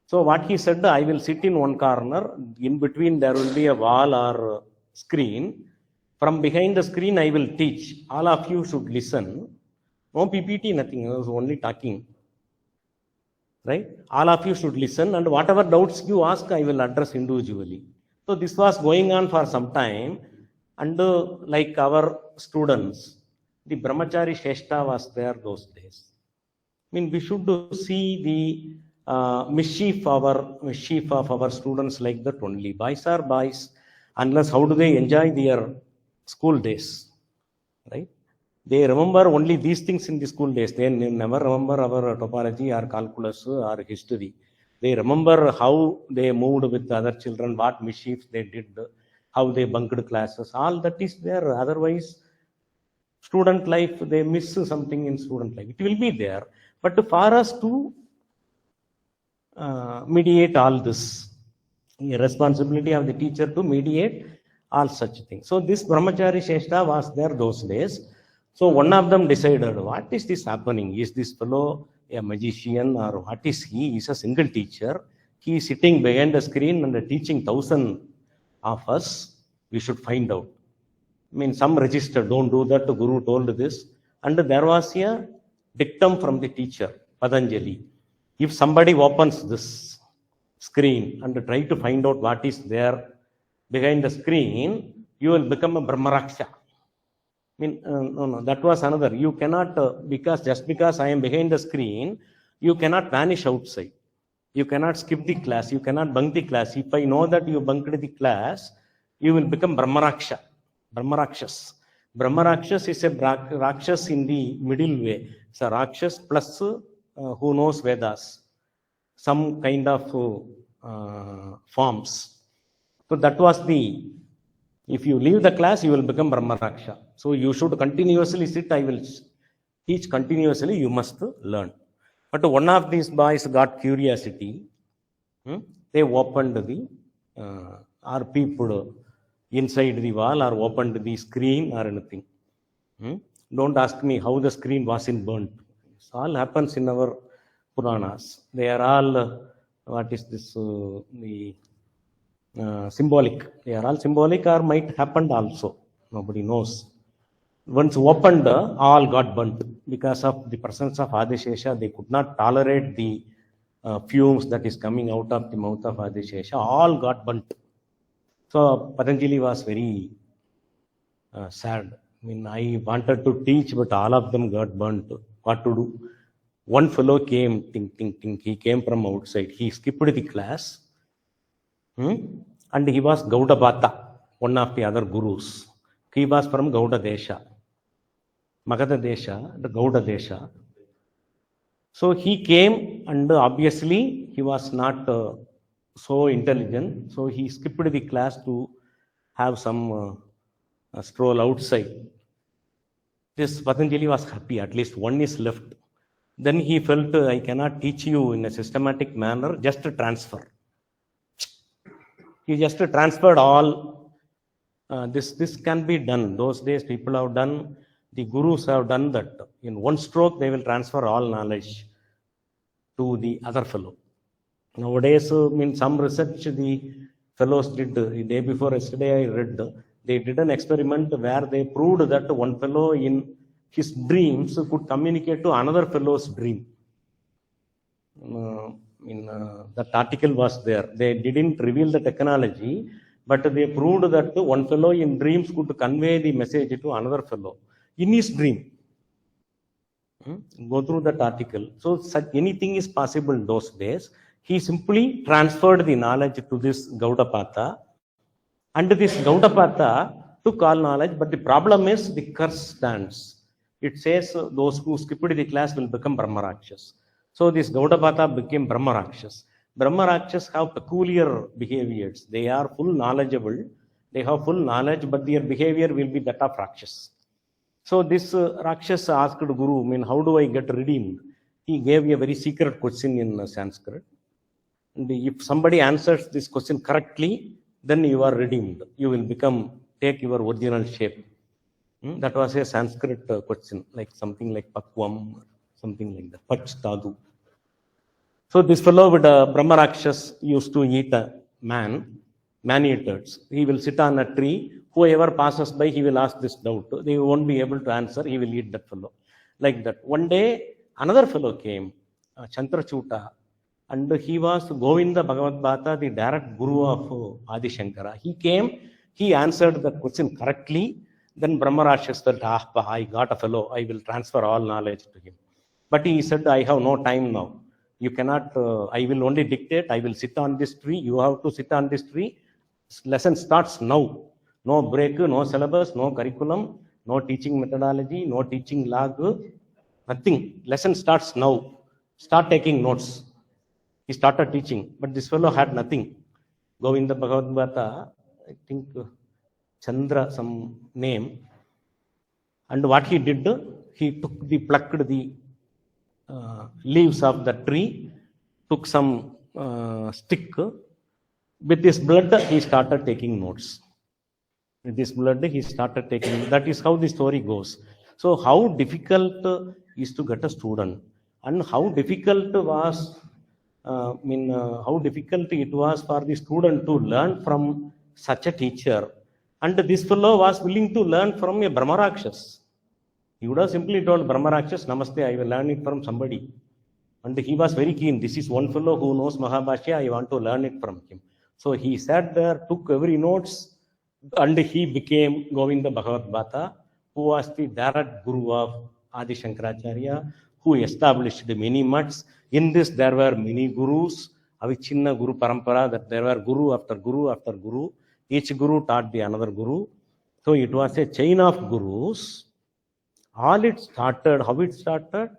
So what he said, I will sit in one corner. In between there will be a wall or screen. From behind the screen I will teach. All of you should listen. No PPT, nothing. I was only talking. Right? All of you should listen, and whatever doubts you ask, I will address individually. So this was going on for some time, and like our students, the Brahmachari Sheshta was there those days. I mean, we should see the mischief of our students like that only. Boys are boys, unless how do they enjoy their school days, right? They remember only these things in the school days. They never remember our topology or calculus or history. They remember how they moved with other children, what mischiefs they did, how they bunked classes. All that is there. Otherwise, student life, they miss something in student life. It will be there. But for us to mediate all this, the responsibility of the teacher to mediate all such things. So this Brahmachari Sheshta was there those days. So one of them decided, what is this happening? Is this fellow a magician, or what is he? He is a single teacher. He is sitting behind the screen and teaching 1,000 of us. We should find out. I mean, some register, don't do that. The Guru told this. And there was a dictum from the teacher, Patanjali. If somebody opens this screen and try to find out what is there behind the screen, you will become a Brahmaraksha. I mean, no, that was another. You cannot, just because I am behind the screen, you cannot vanish outside. You cannot skip the class. You cannot bunk the class. If I know that you bunked the class, you will become Brahmarakshas. Brahmarakshas is a Rakshas in the middle way. It's a Rakshas plus who knows Vedas, some kind of forms. So that was if you leave the class, you will become Brahmaraksha. So you should continuously sit, I will teach continuously, you must learn. But one of these boys got curiosity. They opened or peeped inside the wall or opened the screen or anything. Don't ask me how the screen wasn't burnt. It all happens in our Puranas. They are all, what is this, symbolic. They are all symbolic or might happen also. Nobody knows. Once opened, all got burnt because of the presence of Adishesha. They could not tolerate the fumes that is coming out of the mouth of Adishesha. All got burnt. So Patanjali was very sad. I mean, I wanted to teach, but all of them got burnt. What to do? One fellow came, he came from outside. He skipped the class. And he was Gaudabhata, one of the other gurus. He was from Gauda Desha, Magadha Desha, the Gauda Desha. So he came, and obviously he was not so intelligent. So he skipped the class to have some stroll outside. This Patanjali was happy, at least one is left. Then he felt, I cannot teach you in a systematic manner, just transfer. He just transferred all. This can be done. Those days people have done, the gurus have done that. In one stroke, they will transfer all knowledge to the other fellow. Nowadays, in some research, the fellows did, the day before yesterday I read, they did an experiment where they proved that one fellow in his dreams could communicate to another fellow's dream. That article was there. They didn't reveal the technology, but they proved that one fellow in dreams could convey the message to another fellow in his dream. Go through that article. So anything is possible those days. He simply transferred the knowledge to this Gaudapatha, and this Gaudapatha took all knowledge, but the problem is the curse stands. It says those who skipped the class will become Brahmarakshas. So this Gaudapatha became Brahmarakshas. Brahmarakshas have peculiar behaviors. They are full knowledgeable. They have full knowledge, but their behavior will be that of Rakshas. So this Rakshas asked Guru, how do I get redeemed? He gave a very secret question in Sanskrit. And if somebody answers this question correctly, then you are redeemed. You will take your original shape. That was a Sanskrit question, like something like Pakvam, something like that, Pach Tadu. So this fellow with Brahmarakshas used to eat a man-eaters. He will sit on a tree. Whoever passes by, he will ask this doubt. They won't be able to answer. He will eat that fellow. Like that. One day, another fellow came, Chandrachuta, and he was Govinda Bhagavad Bhata, the direct guru of Adi Shankara. He came, he answered the question correctly. Then Brahmarakshas felt, I got a fellow, I will transfer all knowledge to him. But he said, I have no time now. You cannot, I will only dictate, I will sit on this tree, you have to sit on this tree. Lesson starts now. No break, no syllabus, no curriculum, no teaching methodology, no teaching log, nothing. Lesson starts now. Start taking notes. He started teaching, but this fellow had nothing. Govinda Bhagavad Bhata, I think Chandra, some name. And what he did, he plucked the leaves of the tree, took some stick. With his blood, he started taking notes. With his blood, he started taking. That is how the story goes. So, how difficult is to get a student, and how difficult was, how difficult it was for the student to learn from such a teacher. And this fellow was willing to learn from a Brahmarakshas. He would have simply told Brahmarakshas, Namaste, I will learn it from somebody. And he was very keen. This is one fellow who knows Mahabhashya, I want to learn it from him. So he sat there, took every notes, and he became Govinda Bhagavad Bhata, who was the direct guru of Adi Shankaracharya, who established many mutts. In this, there were many gurus, Avichinna Guru Parampara, that there were guru after guru after guru. Each guru taught the another guru. So it was a chain of gurus. All it started, how it started?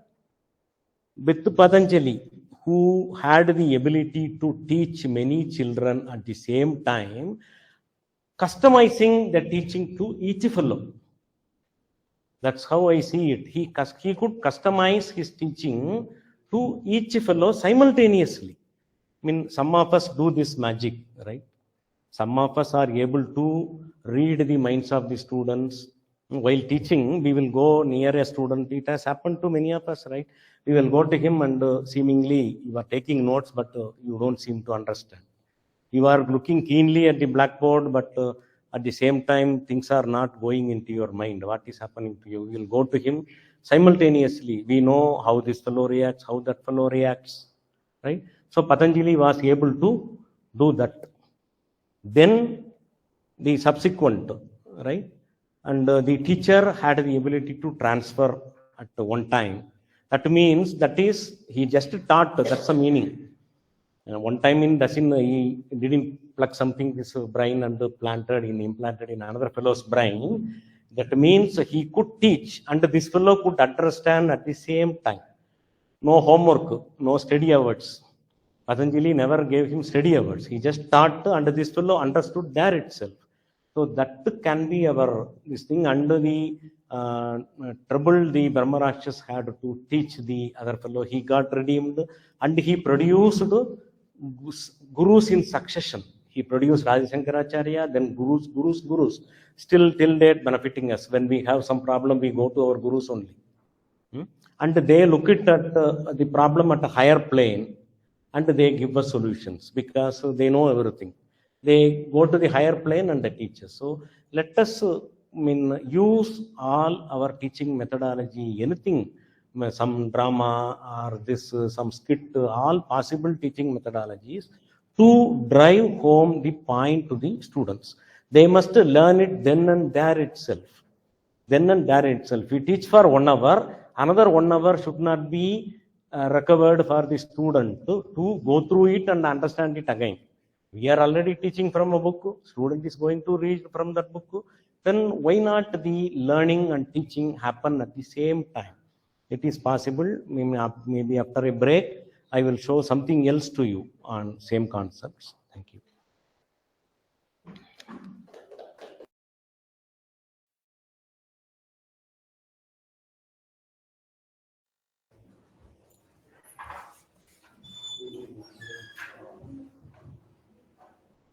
With Patanjali, who had the ability to teach many children at the same time, customizing the teaching to each fellow. That's how I see it. He could customize his teaching to each fellow simultaneously. I mean, some of us do this magic, right? Some of us are able to read the minds of the students. While teaching, we will go near a student. It has happened to many of us, right? We will go to him and seemingly you are taking notes, but you don't seem to understand. You are looking keenly at the blackboard, but at the same time, things are not going into your mind. What is happening to you? You will go to him simultaneously. We know how this fellow reacts, how that fellow reacts, right? So Patanjali was able to do that. Then the subsequent, right? And the teacher had the ability to transfer at one time. That means that is, he just taught, that's the meaning. One time in Dasin, he didn't plug something, this brain, and implanted in another fellow's brain. That means he could teach and this fellow could understand at the same time. No homework, no study hours. Patanjali never gave him study hours. He just taught and this fellow understood there itself. So that can be our this thing. Under the trouble the Brahma Rakshas had to teach the other fellow, he got redeemed and he produced gurus in succession. He produced Rajasankaracharya, then gurus. Still till date benefiting us. When we have some problem, we go to our gurus only. And they look at the problem at a higher plane and they give us solutions because they know everything. They go to the higher plane and they teach us. So let us use all our teaching methodology, anything, some drama or this, some skit, all possible teaching methodologies to drive home the point to the students. They must learn it then and there itself. Then and there itself. We teach for 1 hour, another 1 hour should not be recovered for the student to go through it and understand it again. We are already teaching from a book, student is going to read from that book, then why not the learning and teaching happen at the same time? It is possible. Maybe after a break, I will show something else to you on same concepts. Thank you.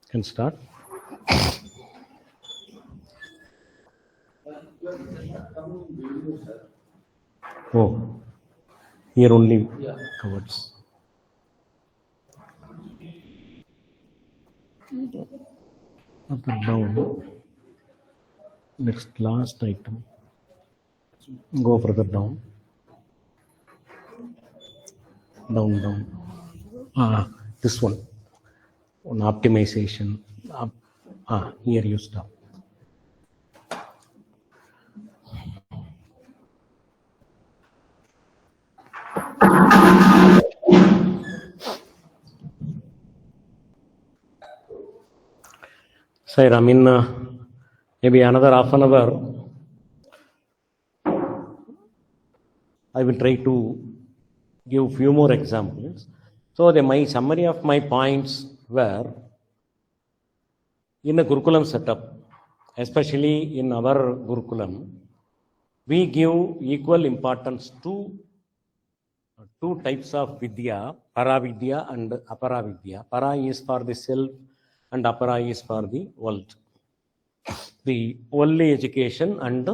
Can start. Oh, here only covers. Up and down. Next last item. Go further down. Down. This one. On optimization. Here you stop. Sir, maybe another half an hour, I will try to give few more examples. So my summary of my points were, in a Gurukulam setup, especially in our Gurukulam, we give equal importance to two types of Vidya, Paravidya and Aparavidya. Para is for the self and Apara is for the world. The worldly education and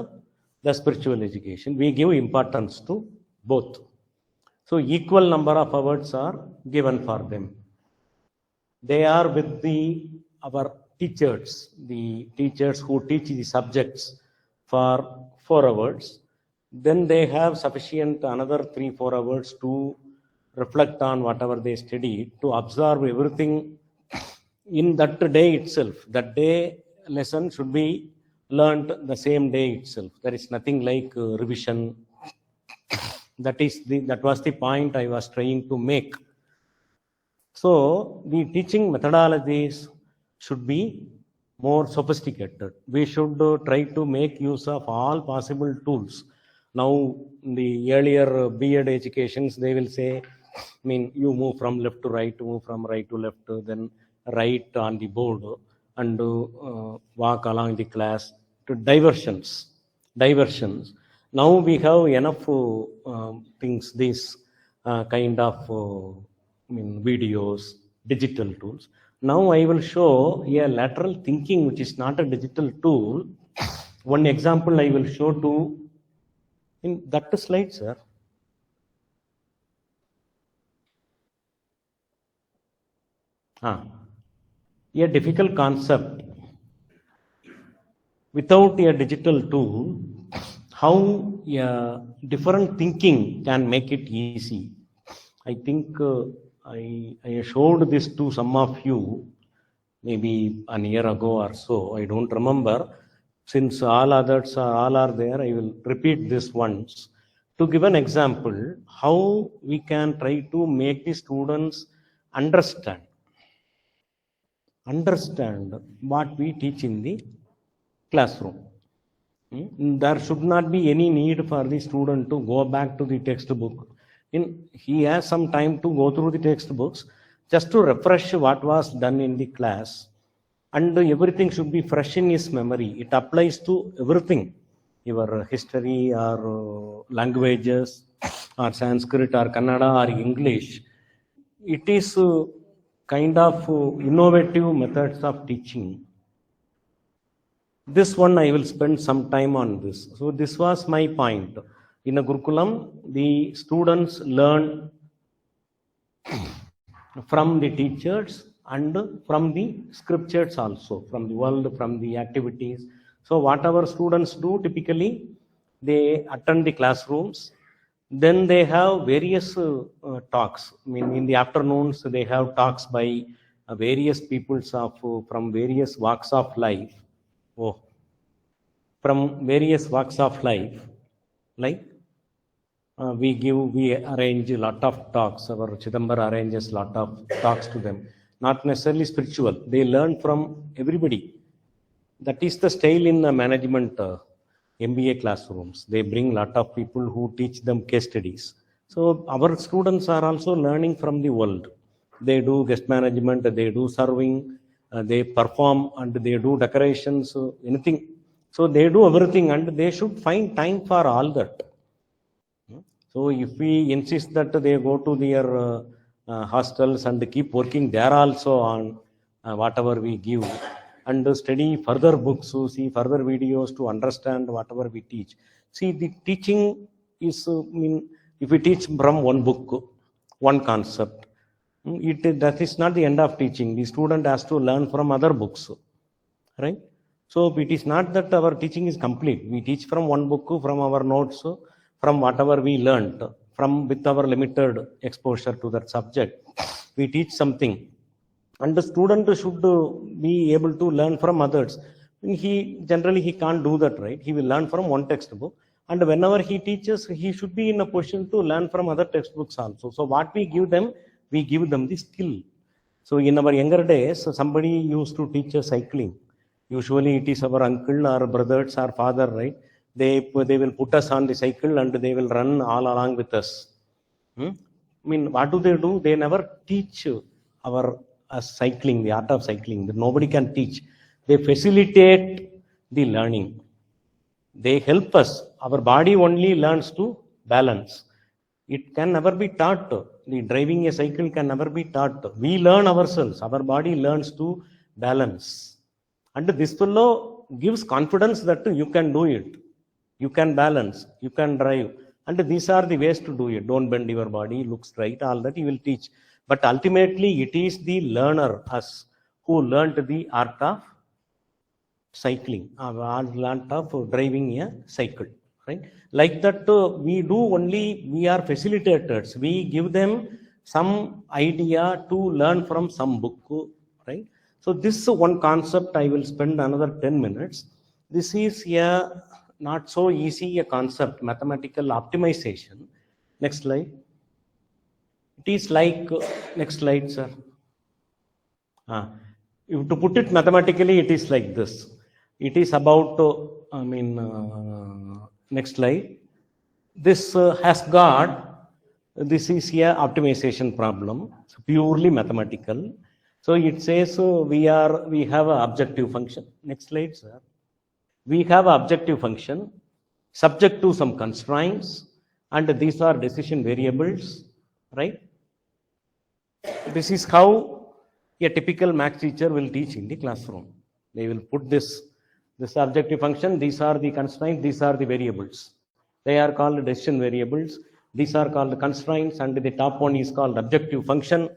the spiritual education. We give importance to both. So equal number of hours are given for them. They are with our teachers, the teachers who teach the subjects for 4 hours. Then they have sufficient another 3-4 hours to reflect on whatever they studied, to absorb everything in that day itself. That day lesson should be learned the same day itself. There is nothing like revision. That was the point I was trying to make. So the teaching methodologies should be more sophisticated. We should try to make use of all possible tools. Now, in the earlier B.Ed educations, they will say, you move from left to right, move from right to left, then write on the board and walk along the class to diversions. Now we have enough things, these kind of videos, digital tools. Now I will show a lateral thinking, which is not a digital tool. One example I will show to in that slide, sir. A difficult concept. Without a digital tool, how different thinking can make it easy. I think I showed this to some of you maybe a year ago or so. I don't remember. Since all others are there, I will repeat this once to give an example how we can try to make the students understand what we teach in the classroom. There should not be any need for the student to go back to the textbook. He has some time to go through the textbooks just to refresh what was done in the class, and everything should be fresh in his memory. It applies to everything, your history or languages or Sanskrit or Kannada or English. It is kind of innovative methods of teaching. This one I will spend some time on this. So this was my point. In a Gurukulam, the students learn from the teachers and from the scriptures also, from the world, from the activities. So whatever students do, typically they attend the classrooms. Then they have various talks. In the afternoons, they have talks by various peoples from various walks of life. From various walks of life, like we arrange a lot of talks. Our Chidambar arranges a lot of talks to them, not necessarily spiritual. They learn from everybody. That is the style in the management MBA classrooms. They bring a lot of people who teach them case studies. So our students are also learning from the world. They do guest management, they do serving, they perform, and they do decorations, anything. So they do everything, and they should find time for all that. So if we insist that they go to their hostels and keep working there also on whatever we give, and study further books, see further videos to understand whatever we teach. See, the teaching is, if we teach from one book, one concept, that is not the end of teaching. The student has to learn from other books, right? So it is not that our teaching is complete. We teach from one book, from our notes, from whatever we learned, with our limited exposure to that subject. We teach something. And the student should be able to learn from others. Generally he can't do that, right? He will learn from one textbook. And whenever he teaches, he should be in a position to learn from other textbooks also. So what we give them the skill. So in our younger days, somebody used to teach us cycling. Usually it is our uncle or brothers or father, right? They will put us on the cycle and they will run all along with us. What do? They never teach our cycling, the art of cycling. Nobody can teach. They facilitate the learning. They help us. Our body only learns to balance. It can never be taught. The driving a cycle can never be taught. We learn ourselves. Our body learns to balance. And this fellow gives confidence that you can do it. You can balance, you can drive. And these are the ways to do it. Don't bend your body, look straight, all that he will teach. But ultimately, it is the learner, us, who learned the art of cycling, art of driving a cycle. Right? Like that, we are facilitators. We give them some idea to learn from some book. Right? So this one concept I will spend another 10 minutes. This is a not so easy a concept, mathematical optimization. Next slide. It is like, next slide, sir. if to put it mathematically, it is like this. It is about, next slide. This has got, this is a optimization problem, it's purely mathematical. So it says we have an objective function. Next slide, sir. We have an objective function subject to some constraints, and these are decision variables, right? This is how a typical math teacher will teach in the classroom. They will put this objective function, these are the constraints, these are the variables. They are called decision variables, these are called constraints, and the top one is called objective function.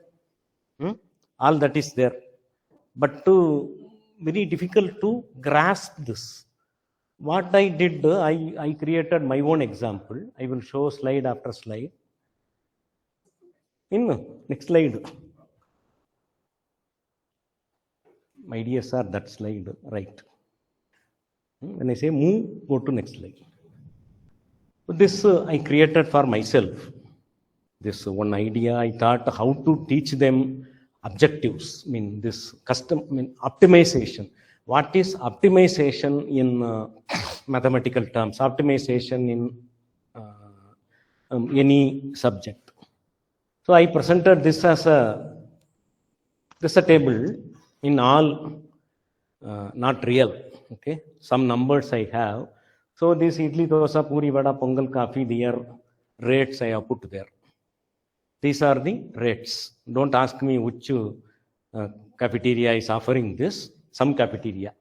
All that is there. But very difficult to grasp this. What I did, I created my own example. I will show slide after slide. Next slide. My dear sir, that slide, right. When I say move, go to next slide. This I created for myself. This one idea, I thought how to teach them objectives. This optimization. What is optimization in mathematical terms? Optimization in any subject. So I presented this as a table in all, not real. Okay, some numbers I have. So this idli, dosa, puri, vada, pongal, coffee, their rates I have put there. These are the rates. Don't ask me which cafeteria is offering this. Some cafeteria.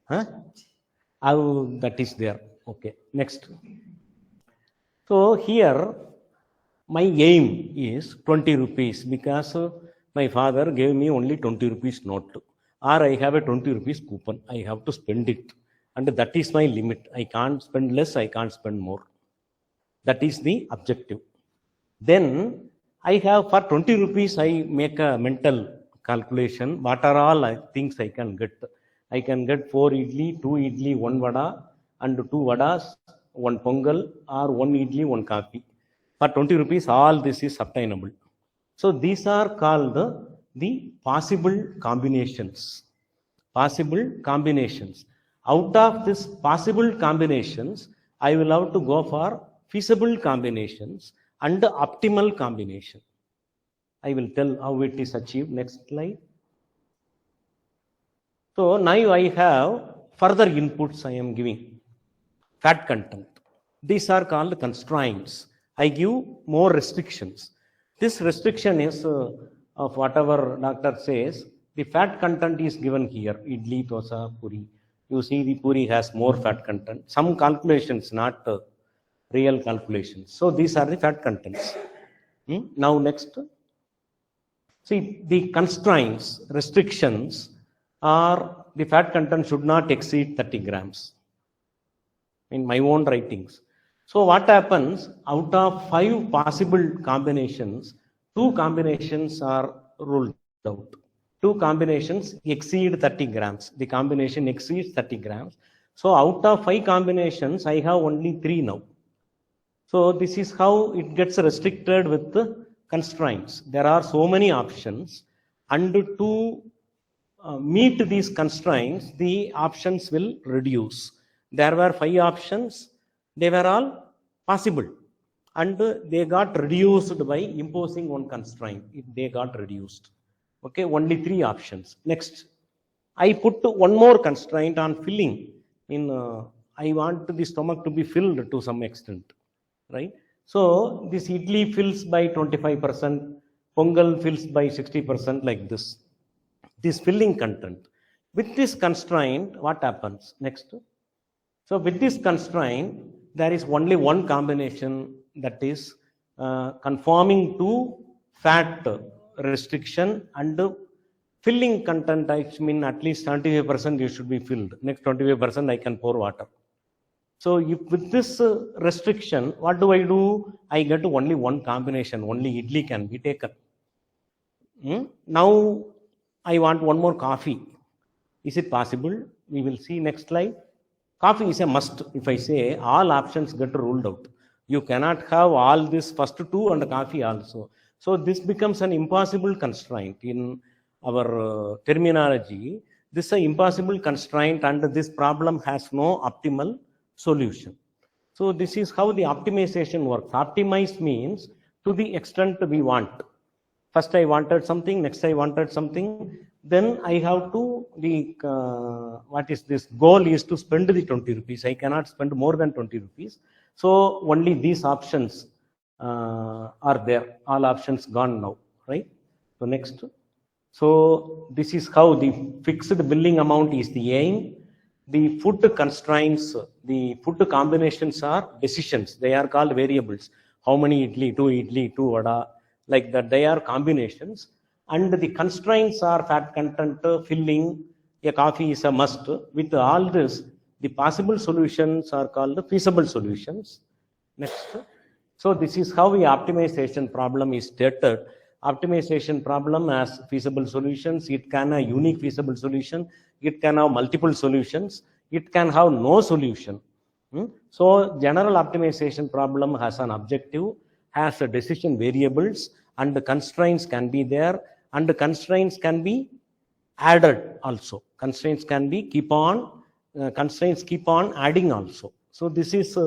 That is there. Okay, next. So here, my aim is 20 rupees because my father gave me only 20 rupees note. Or I have a 20 rupees coupon. I have to spend it. And that is my limit. I can't spend less, I can't spend more. That is the objective. Then I have for 20 rupees, I make a mental calculation. What are all things I can get? I can get 4 idli, 2 idli, 1 vada, and 2 vadas, 1 pongal, or 1 idli, 1 coffee. For 20 rupees, all this is obtainable. So these are called the possible combinations. Possible combinations. Out of this possible combinations, I will have to go for feasible combinations and optimal combination. I will tell how it is achieved. Next slide. So now I have further inputs I am giving. Fat content. These are called constraints. I give more restrictions. This restriction is of whatever doctor says. The fat content is given here. Idli, dosa, puri. You see the puri has more fat content. Some calculations, not real calculations. So these are the fat contents. Now next. See, the constraints, restrictions are the fat content should not exceed 30 grams in my own writings. So what happens, out of 5 possible combinations, 2 combinations are ruled out. 2 combinations exceed 30 grams. The combination exceeds 30 grams. So out of 5 combinations, I have only 3 now. So this is how it gets restricted with the constraints. There are so many options, and to meet these constraints, the options will reduce. There were 5 options. They were all possible, and they got reduced by imposing one constraint. They got reduced. Okay, only 3 options. Next, I put one more constraint on filling. I want the stomach to be filled to some extent, right? So this idli fills by 25%, pongal fills by 60%, like this. This filling content. With this constraint, what happens? Next. So with this constraint, there is only one combination that is conforming to fat restriction, and filling content, I mean at least 75% you should be filled. Next 25% I can pour water. So if with this restriction, what do? I get only one combination, only idli can be taken. Now I want one more coffee. Is it possible? We will see next slide. Coffee is a must. If I say all options get ruled out, you cannot have all this first 2 and coffee also. So this becomes an impossible constraint. In our terminology, this is an impossible constraint and this problem has no optimal solution. So this is how the optimization works. Optimize means to the extent we want. First I wanted something, next I wanted something, then I have to, what is this, goal is to spend the 20 rupees. I cannot spend more than 20 rupees. So only these options are there. All options gone now, right? So next. So this is how the fixed billing amount is the aim. The food constraints, the food combinations are decisions. They are called variables. How many idli, two vada, like that. They are combinations. And the constraints are fat content, filling, a coffee is a must. With all this, the possible solutions are called feasible solutions. Next. So this is how the optimization problem is stated. Optimization problem has feasible solutions. It can have unique feasible solution. It can have multiple solutions. It can have no solution. So general optimization problem has an objective, has a decision variables, and the constraints can be there, and the constraints can be added also. Constraints can be constraints keep on adding also. So this is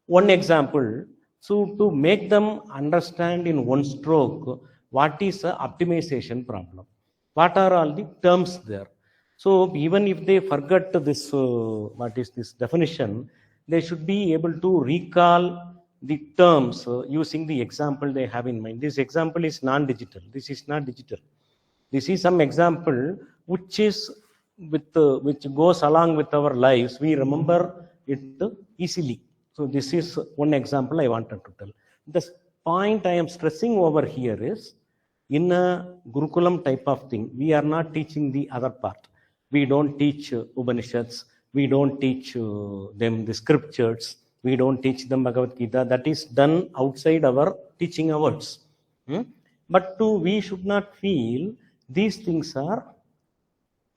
one example. So to make them understand in one stroke what is a optimization problem, what are all the terms there. So even if they forget this, what is this definition, they should be able to recall the terms using the example they have in mind. This example is non-digital. This is not digital. This is some example which is which goes along with our lives. We remember it easily. So this is one example I wanted to tell. The point I am stressing over here is, in a Gurukulam type of thing, we are not teaching the other part. We don't teach Upanishads. We don't teach them the scriptures. We don't teach them Bhagavad Gita. That is done outside our teaching hours. But we should not feel these things are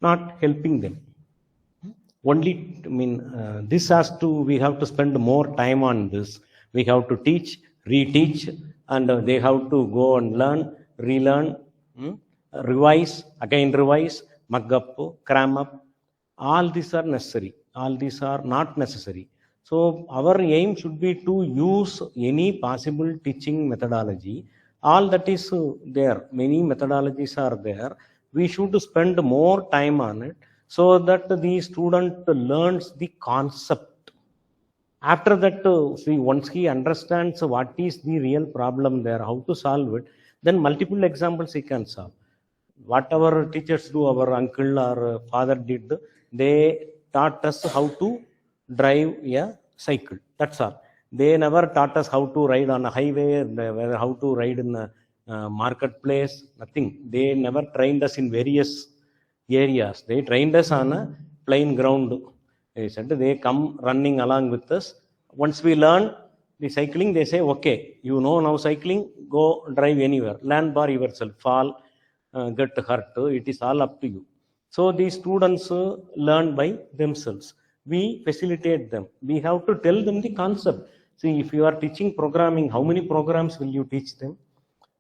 not helping them. Only, this has to, we have to spend more time on this. We have to teach, reteach, and they have to go and learn, relearn, revise, again revise, mug up, cram up. All these are necessary. All these are not necessary. So our aim should be to use any possible teaching methodology. All that is there. Many methodologies are there. We should spend more time on it, so that the student learns the concept. After that, once he understands what is the real problem there, how to solve it, then multiple examples he can solve. What our teachers do, our uncle or father did, they taught us how to drive a cycle. That's all. They never taught us how to ride on a highway, how to ride in a marketplace, nothing. They never trained us in various areas. They trained us on a plain ground. They said they come running along with us. Once we learn the cycling, they say, okay, you know now cycling, go drive anywhere. Learn by yourself, fall, get hurt. It is all up to you. So these students learn by themselves. We facilitate them. We have to tell them the concept. See, if you are teaching programming, how many programs will you teach them?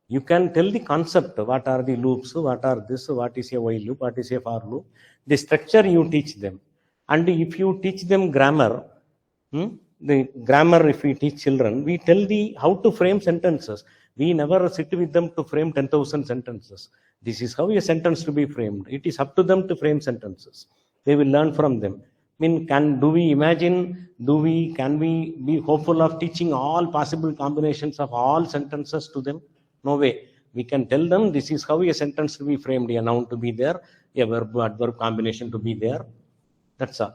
You can tell the concept. What are the loops? What are this? What is a while loop? What is a for loop? The structure you teach them. And if you teach them grammar, the grammar, if we teach children, we tell the how to frame sentences. We never sit with them to frame 10,000 sentences. This is how a sentence to be framed. It is up to them to frame sentences. They will learn from them. Can we be hopeful of teaching all possible combinations of all sentences to them? No way. We can tell them this is how a sentence to be framed, a noun to be there, a verb adverb combination to be there. That's all.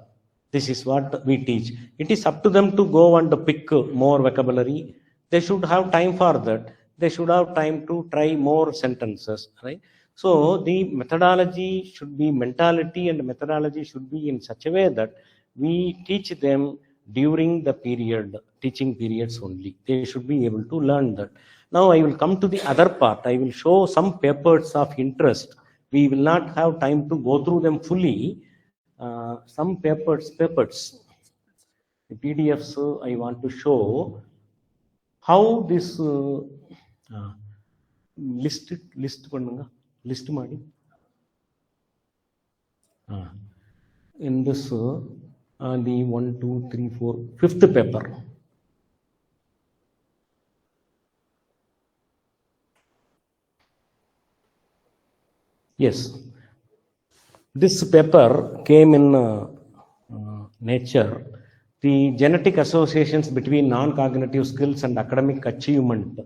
This is what we teach. It is up to them to go and pick more vocabulary. They should have time for that. They should have time to try more sentences, right? So the methodology should be, mentality and methodology should be in such a way that we teach them during the period, teaching periods only. They should be able to learn that. Now I will come to the other part. I will show some papers of interest. We will not have time to go through them fully. Some papers, the PDFs I want to show how this list ಮಾಡಿ. In this, the 1, 2, 3, 4, fifth paper. Yes, this paper came in Nature, the genetic associations between non-cognitive skills and academic achievement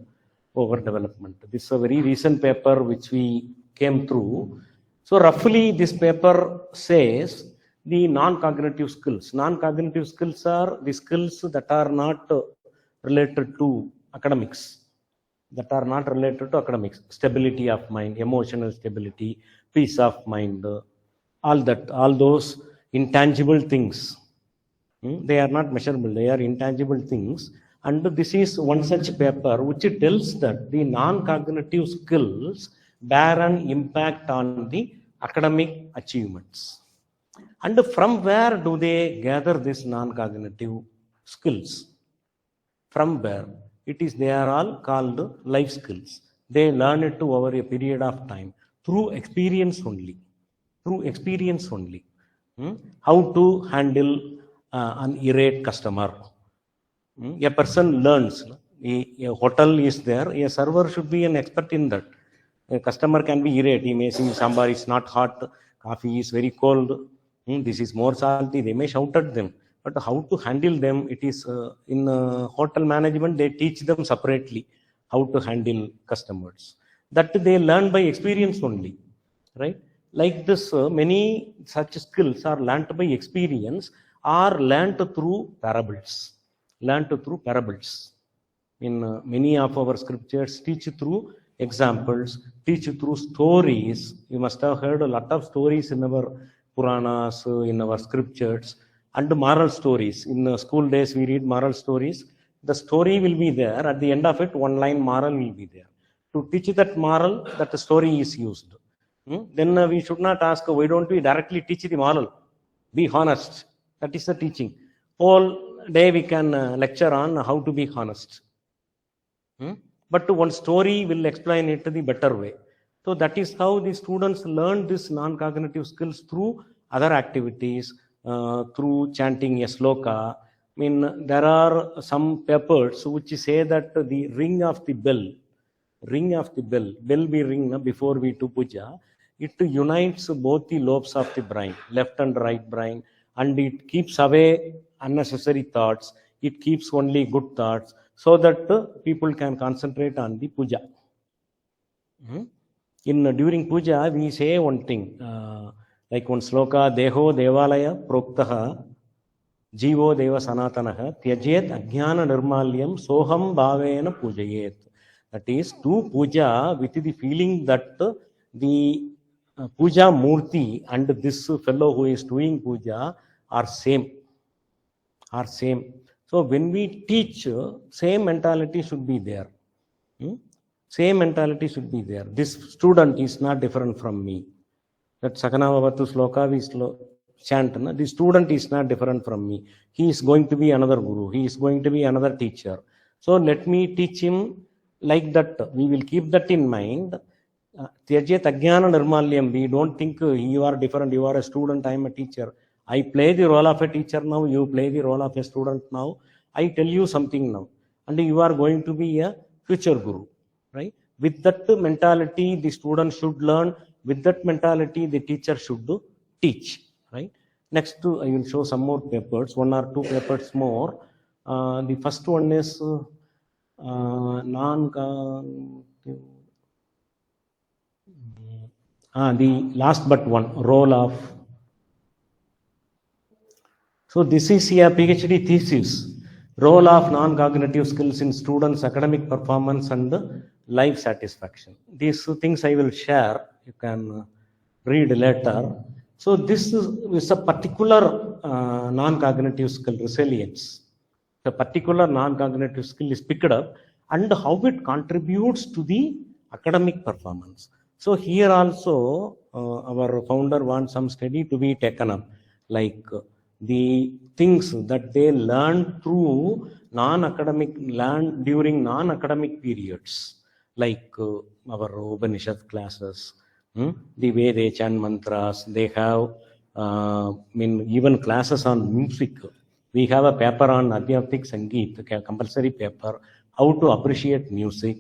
over development. This is a very recent paper which we came through. So roughly this paper says the non-cognitive skills. Non-cognitive skills are the skills that are not related to academics. Stability of mind, emotional stability, peace of mind, all those intangible things. They are not measurable, they are intangible things. And this is one such paper which tells that the non-cognitive skills bear an impact on the academic achievements. And from where do they gather these non-cognitive skills? From where? They are all called life skills. They learn it over a period of time through experience only. How to handle an irate customer. A person learns. A hotel is there. A server should be an expert in that. A customer can be irate. He may say sambar is not hot, coffee is very cold, this is more salty. They may shout at them. But how to handle them, it is in hotel management, they teach them separately how to handle customers. That they learn by experience only, right? Like this, many such skills are learnt by experience or learnt through parables. In many of our scriptures, teach through examples, teach through stories. You must have heard a lot of stories in our Puranas, in our scriptures, and moral stories. In school days, we read moral stories. The story will be there. At the end of it, one line moral will be there. To teach that moral, that story is used. Then we should not ask, why don't we directly teach the moral? Be honest. That is the teaching. Whole day we can lecture on how to be honest. But one story will explain it the better way. So that is how the students learn this non-cognitive skills through other activities, through chanting a sloka. There are some papers which say that the ring of the bell we ring before we do puja, it unites both the lobes of the brain, left and right brain, and it keeps away unnecessary thoughts. It keeps only good thoughts so that people can concentrate on the puja. During puja, we say one thing, like one sloka, Deho Devalaya Proktaha, Jivo Deva Sanatanaha, Tyajet Ajnana Nirmalyam, Soham Bhavena Pujayet. That is, do puja with the feeling that the puja murti and this fellow who is doing puja are same. So when we teach, same mentality should be there. This student is not different from me. That Sakanavavatu sloka we chant. The student is not different from me. He is going to be another guru. He is going to be another teacher. So let me teach him like that. We will keep that in mind. Tyajet Ajnana Nirmalyam. We don't think you are different. You are a student. I am a teacher. I play the role of a teacher now. You play the role of a student now. I tell you something now. And you are going to be a future guru. Right? With that mentality, the student should learn. With that mentality, the teacher should teach. Right? Next, I will show some more papers, 1 or 2 papers more. The first one is the last but one, role of. So this is a PhD thesis, role of non-cognitive skills in students' academic performance and life satisfaction. These things I will share. You can read later. So this is a particular non-cognitive skill, resilience. The particular non-cognitive skill is picked up and how it contributes to the academic performance. So here also our founder wants some study to be taken up, like the things that they learn through during non-academic periods, like our Upanishad classes, the way they chant mantras, they have even classes on music. We have a paper on Adhyavtik Sangeet, compulsory paper, how to appreciate music.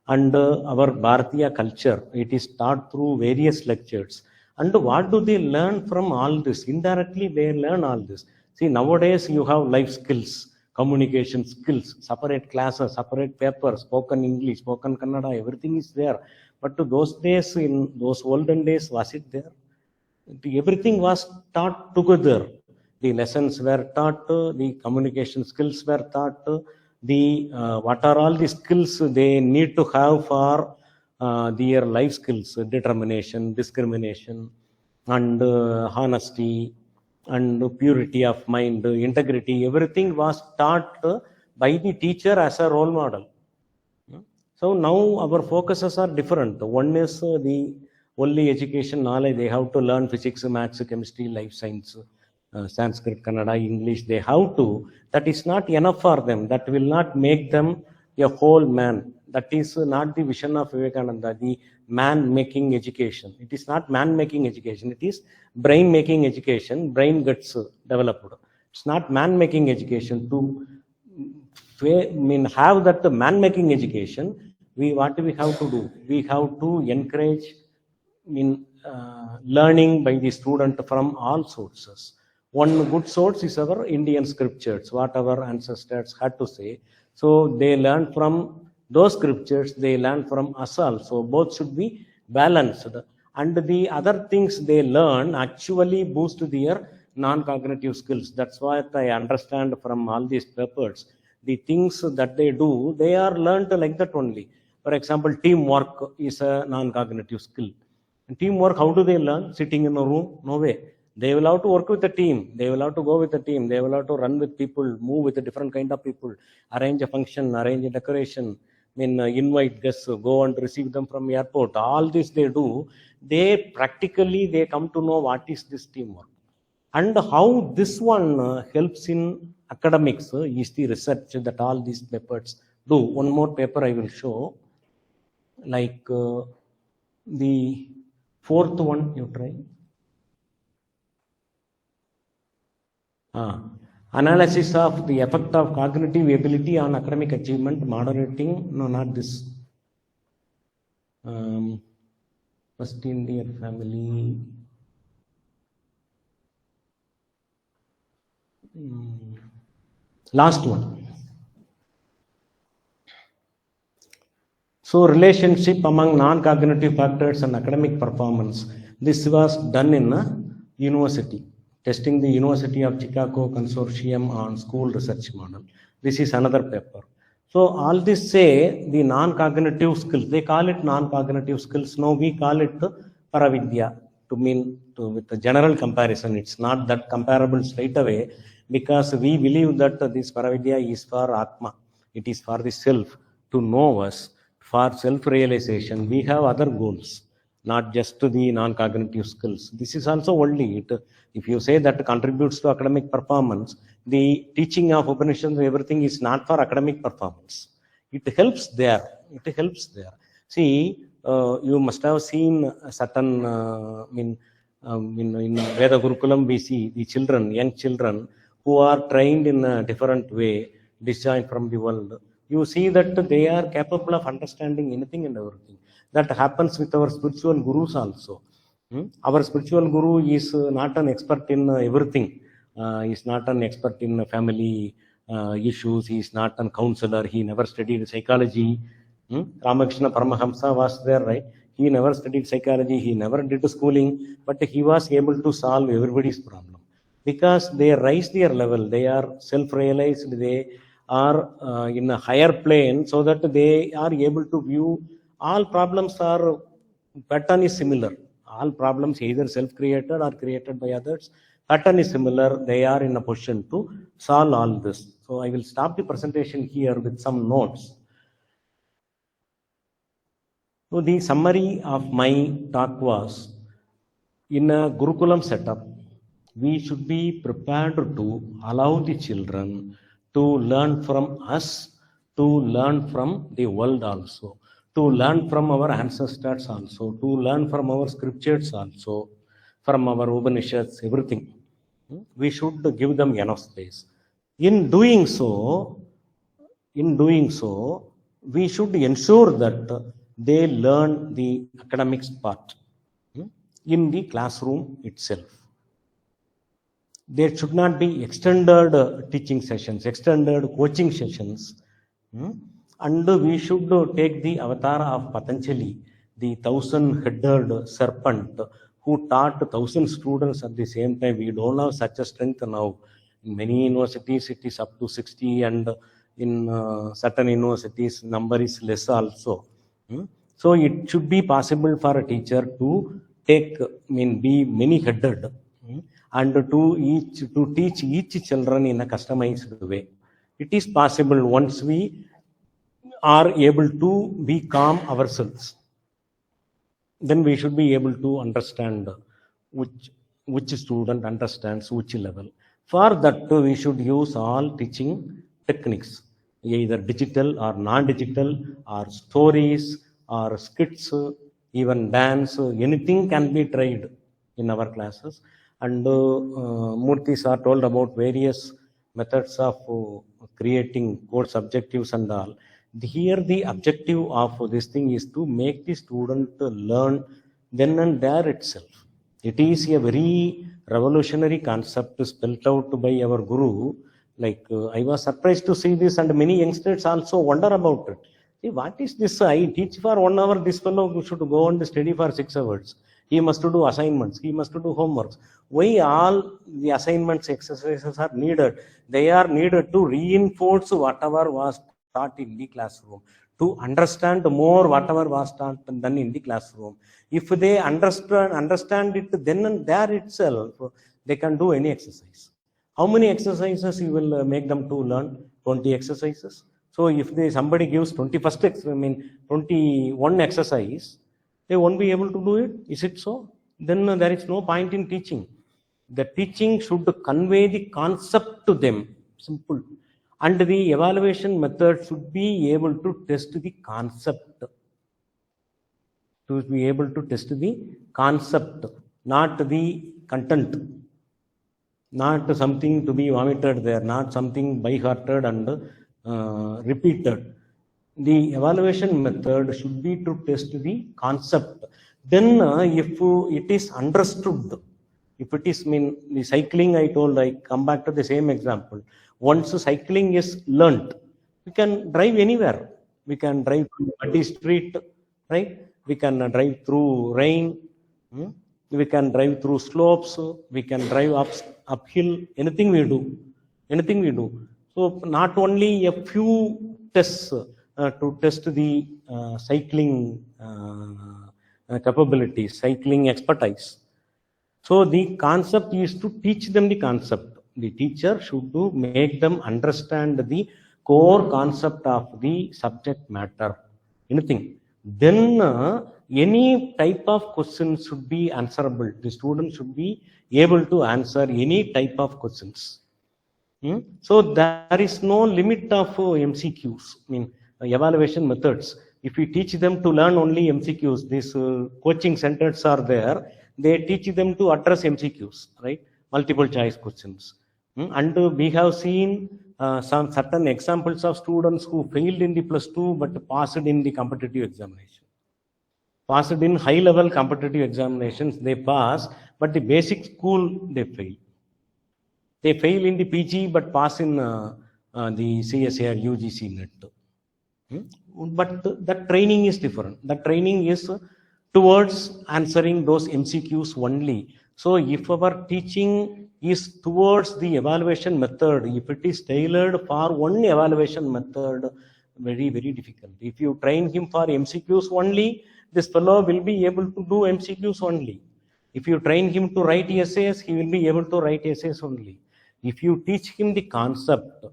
And our Bharatiya culture, it is taught through various lectures. And what do they learn from all this? Indirectly, they learn all this. See, nowadays you have life skills, communication skills, separate classes, separate papers, spoken English, spoken Kannada, everything is there. But to those days, in those olden days, was it there? Everything was taught together. The lessons were taught, the communication skills were taught, what are all the skills they need to have for their life skills, determination, discrimination, and honesty, and purity of mind, integrity, everything was taught by the teacher as a role model. So now our focuses are different. One is the only education knowledge, they have to learn physics, maths, chemistry, life science, Sanskrit, Kannada, English, they have to. That is not enough for them. That will not make them a whole man. That is not the vision of Vivekananda, the man-making education. It is not man-making education. It is brain-making education. Brain gets developed. It's not man-making education. To have that man-making education, what do we have to do? We have to encourage learning by the student from all sources. One good source is our Indian scriptures, what our ancestors had to say. So they learn from those scriptures, they learn from us also. Both should be balanced. And the other things they learn actually boost their non-cognitive skills. That's what I understand from all these papers. The things that they do, they are learned like that only. For example, teamwork is a non-cognitive skill. And teamwork, how do they learn? Sitting in a room? No way. They will have to work with the team. They will have to go with the team. They will have to run with people, move with a different kind of people, arrange a function, arrange a decoration, invite guests, go and receive them from airport. All this they do. They practically, they come to know what is this teamwork. And how this one helps in academics is the research that all these papers do. One more paper I will show. Like the fourth one, you try. Analysis of the effect of cognitive ability on academic achievement, moderating, no, not this. First Indian family. Last one. So relationship among non-cognitive factors and academic performance. This was done in a university. Testing the University of Chicago Consortium on School Research Model. This is another paper. So all this say the non-cognitive skills, they call it non-cognitive skills. Now we call it Paravidya with the general comparison. It's not that comparable straight away because we believe that this Paravidya is for Atma. It is for the self, to know us, for self-realization. We have other goals, not just the non-cognitive skills. This is also only it. If you say that contributes to academic performance, the teaching of Upanishads, everything is not for academic performance. It helps there. It helps there. See, you must have seen certain, in Veda Gurukulam, we see the children, young children, who are trained in a different way, disjoined from the world. You see that they are capable of understanding anything and everything. That happens with our spiritual gurus also. Our spiritual guru is not an expert in everything. He is not an expert in family issues. He is not a counselor. He never studied psychology. Ramakrishna Paramahamsa was there, right? He never studied psychology. He never did schooling. But he was able to solve everybody's problem. Because they rise their level. They are self-realized. They are in a higher plane so that they are able to view all problems are, pattern is similar. All problems either self-created or created by others. Pattern is similar. They are in a position to solve all this. So I will stop the presentation here with some notes. So the summary of my talk was, in a Gurukulam setup, we should be prepared to allow the children to learn from us, to learn from the world also, to learn from our ancestors also, to learn from our scriptures also. from our Upanishads, everything. We should give them enough space. In doing so, we should ensure that they learn the academics part in the classroom itself. There should not be extended teaching sessions, extended coaching sessions. And we should take the avatar of Patanjali, the 1,000-headed serpent who taught 1,000 students at the same time. We don't have such a strength now. In many universities, it is up to 60, and in certain universities, number is less also. So it should be possible for a teacher to be many-headed and to teach each children in a customized way. It is possible once we are able to be calm ourselves. Then we should be able to understand which student understands which level. For that, we should use all teaching techniques, either digital or non-digital, or stories, or skits, even dance. Anything can be tried in our classes. And Murthy sir told about various methods of creating course objectives and all. Here the objective of this thing is to make the student learn then and there itself. It is a very revolutionary concept spelled out by our Guru. Like I was surprised to see this, and many youngsters also wonder about it. See, what is this? I teach for 1 hour, this fellow should go and study for 6 hours. He must do assignments, he must do homeworks. Why all the assignments, exercises are needed? They are needed to reinforce whatever was taught in the classroom, to understand more whatever was taught and done in the classroom. If they understand it then and there itself, they can do any exercise. How many exercises you will make them to learn? 20 exercises. So if somebody gives 21 exercise, they won't be able to do it. Is it so? Then there is no point in teaching. The teaching should convey the concept to them. Simple. And the evaluation method should be able to test the concept. To be able to test the concept, not the content. Not something to be vomited there, not something by-hearted and repeated. The evaluation method should be to test the concept. Then if it is understood, if it is the cycling, I told, I come back to the same example. Once cycling is learnt, we can drive anywhere. We can drive through muddy street, right? We can drive through rain. We can drive through slopes. We can drive uphill. Anything we do. So not only a few tests to test the cycling capabilities, cycling expertise. So the concept is to teach them the concept. The teacher should make them understand the core concept of the subject matter. Anything. Then any type of question should be answerable. The student should be able to answer any type of questions. So there is no limit of MCQs, evaluation methods. If we teach them to learn only MCQs, these coaching centers are there, they teach them to address MCQs, right? Multiple choice questions. And we have seen some certain examples of students who failed in the +2 but passed in the competitive examination. Passed in high-level competitive examinations, they pass, but the basic school, they fail. They fail in the PG but pass in the CSA or UGC net. But that training is different. That training is towards answering those MCQs only. So if our teaching is towards the evaluation method, if it is tailored for one evaluation method, very, very difficult. If you train him for MCQs only, this fellow will be able to do MCQs only. If you train him to write essays, he will be able to write essays only. If you teach him the concept,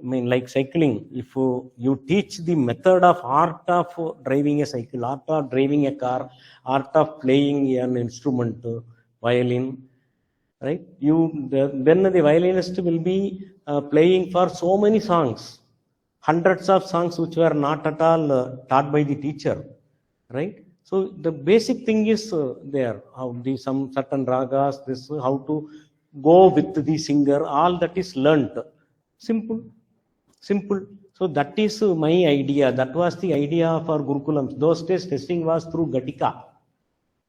like cycling, if you teach the method of art of driving a cycle, art of driving a car, art of playing an instrument, violin, right? Then the violinist will be playing for so many songs, hundreds of songs which were not at all taught by the teacher, right? So the basic thing is there, how some certain ragas, this how to go with the singer, all that is learnt. Simple. So that is my idea. That was the idea for Gurukulam. Those days testing was through Gatika.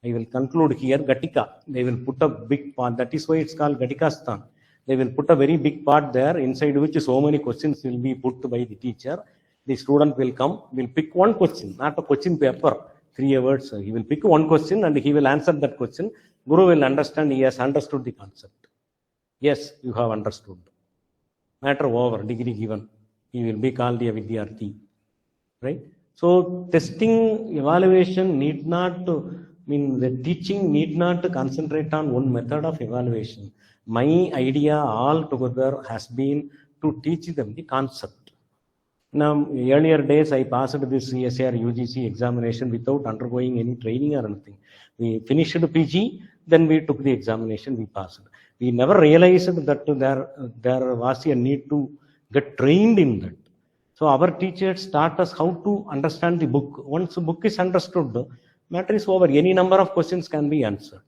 I will conclude here. Gatika. They will put a big part. That is why it's called Gatikastan. They will put a very big part there, inside which so many questions will be put by the teacher. The student will come, will pick one question, not a question paper, 3 hours. He will pick one question and he will answer that question. Guru will understand he has understood the concept. Yes, you have understood. Matter over, degree given. He will be called a Vidyarthi. Right? So testing, evaluation need not, the teaching need not concentrate on one method of evaluation. My idea altogether has been to teach them the concept. Now, earlier days, I passed this CSR UGC examination without undergoing any training or anything. We finished PG, then we took the examination, we passed. We never realized that there was a need to get trained in that. So our teachers taught us how to understand the book. Once the book is understood, matter is over. Any number of questions can be answered.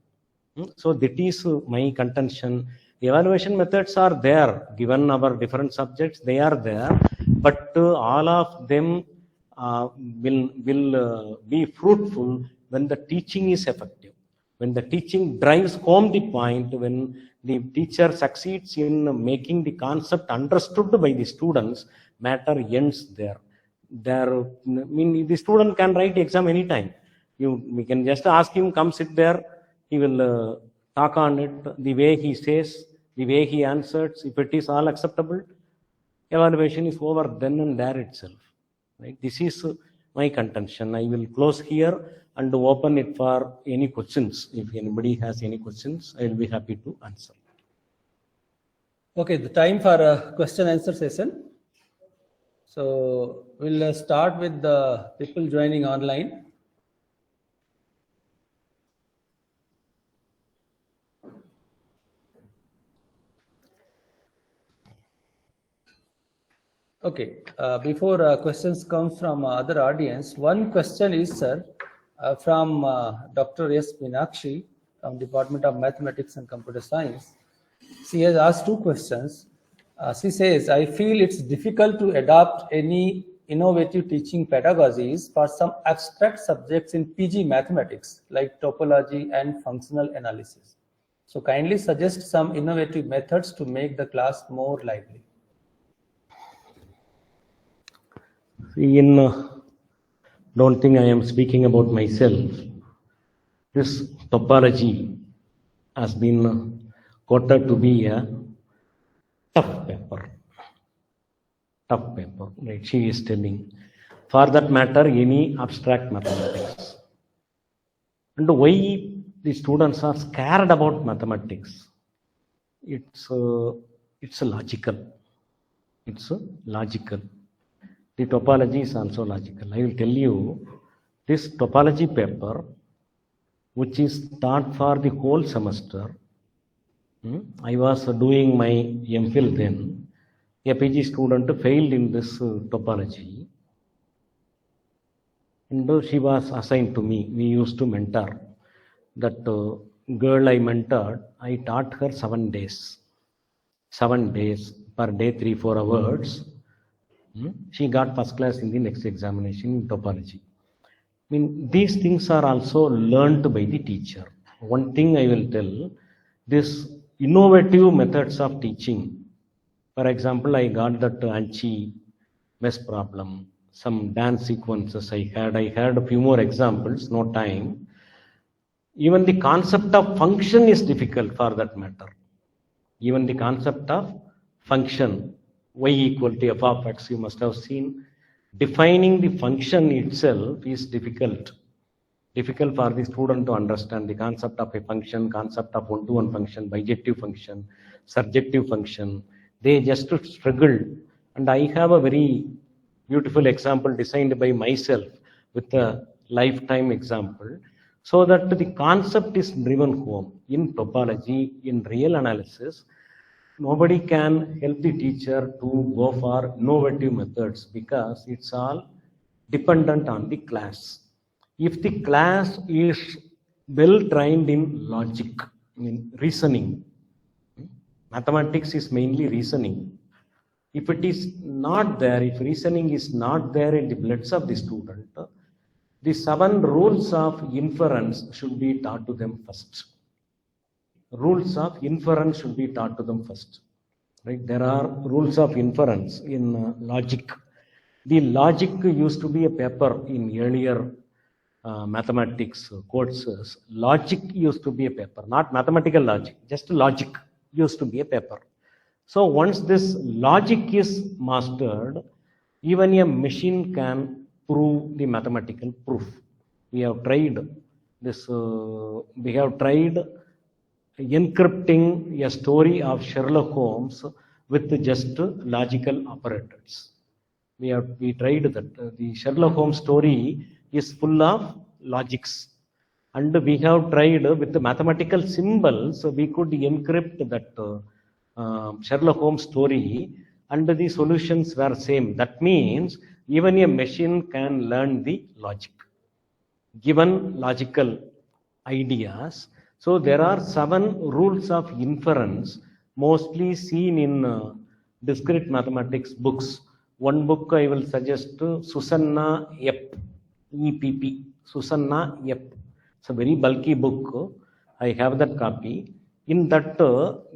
So that is my contention. The evaluation methods are there, given our different subjects, they are there, but all of them will be fruitful when the teaching is effective. When the teaching drives home the point, when the teacher succeeds in making the concept understood by the students, matter ends there. The student can write the exam anytime. We can just ask him, come sit there. He will talk on it, the way he says, the way he answers. If it is all acceptable, evaluation is over then and there itself. Right? This is my contention. I will close here and open it for any questions. If anybody has any questions, I will be happy to answer. Okay, the time for a question answer session. So we'll start with the people joining online. Okay, before questions come from other audience, one question is, sir, from Dr. S. Meenakshi from Department of Mathematics and Computer Science. She has asked 2 questions. She says, I feel it's difficult to adopt any innovative teaching pedagogies for some abstract subjects in PG mathematics, like topology and functional analysis. So kindly suggest some innovative methods to make the class more lively. Don't think I am speaking about myself. This topology has been quoted to be a tough paper. Right? She is telling. For that matter, any abstract mathematics. And why the students are scared about mathematics? It's logical. The topology is also logical. I will tell you, this topology paper, which is taught for the whole semester, I was doing my MPhil then. A PG student failed in this topology. And she was assigned to me. We used to mentor. That girl I mentored, I taught her 7 days. 7 days, per day 3-4 hours. She got first class in the next examination in topology. These things are also learned by the teacher. One thing I will tell, this innovative methods of teaching. For example, I got that Anchi mess problem, some dance sequences I had a few more examples, no time. Even the concept of function is difficult for that matter. Even the concept of function, y equal to f of x, you must have seen. Defining the function itself is difficult for the student to understand the concept of a function, concept of one-to-one function, bijective function, surjective function. They just struggle. And I have a very beautiful example designed by myself with a lifetime example, so that the concept is driven home. In topology, in real analysis, nobody can help the teacher to go for innovative methods because it's all dependent on the class. If the class is well trained in logic, in reasoning, mathematics is mainly reasoning. If it is not there, if reasoning is not there in the bloods of the student, the 7 rules of inference should be taught to them first. Rules of inference should be taught to them first. Right? There are rules of inference in logic. The logic used to be a paper in earlier mathematics courses. Logic used to be a paper, not mathematical logic, just logic used to be a paper. So once this logic is mastered, even a machine can prove the mathematical proof. We have tried this. We have tried encrypting a story of Sherlock Holmes with just logical operators. We tried that. The Sherlock Holmes story is full of logics, and we have tried with the mathematical symbols. So we could encrypt that Sherlock Holmes story, and the solutions were same. That means even a machine can learn the logic, given logical ideas. So there are 7 rules of inference, mostly seen in discrete mathematics books. One book I will suggest, Susanna Epp, EPP, Susanna Epp. It's a very bulky book. I have that copy. In that,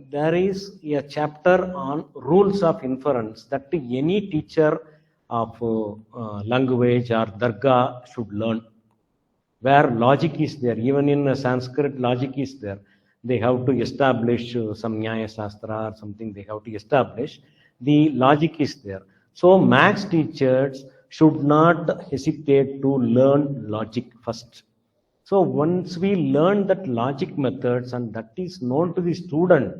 there is a chapter on rules of inference that any teacher of language or Darga should learn. Where logic is there, even in Sanskrit, logic is there. They have to establish some Nyaya Shastra or something, they have to establish. The logic is there. So maths teachers should not hesitate to learn logic first. So once we learn that logic methods and that is known to the student,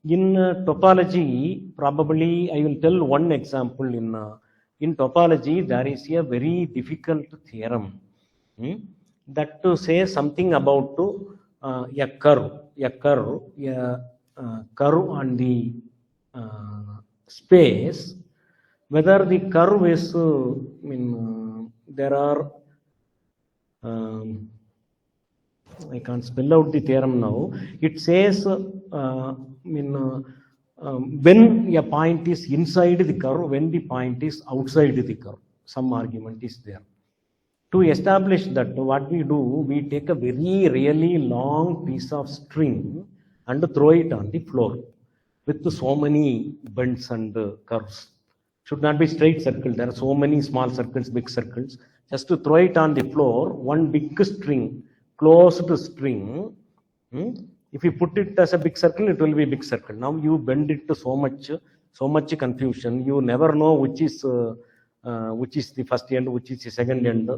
in topology, probably I will tell one example. In topology, there is a very difficult theorem that to say something about a curve on the space, whether the curve is, there are, I can't spell out the theorem now. It says, when a point is inside the curve, when the point is outside the curve, some argument is there. To establish that, what we do, we take a really long piece of string and throw it on the floor with so many bends and curves. Should not be straight circle. There are so many small circles, big circles. Just to throw it on the floor, one big string, closed string. If you put it as a big circle, it will be a big circle. Now you bend it to so much confusion. You never know which is the first end, which is the second end.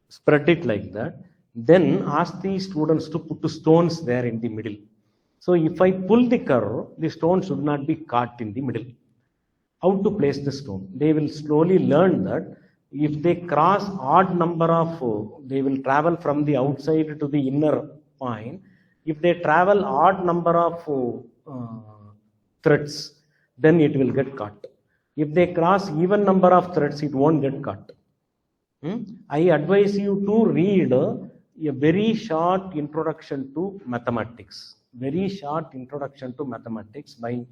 Spread it like that. Then ask the students to put stones there in the middle. So if I pull the curve, the stone should not be caught in the middle. How to place the stone? They will slowly learn that if they cross odd number of, they will travel from the outside to the inner point. If they travel odd number of threads, then it will get caught. If they cross even number of threads, it won't get caught. I advise you to read a very short introduction to mathematics. Very short introduction to mathematics by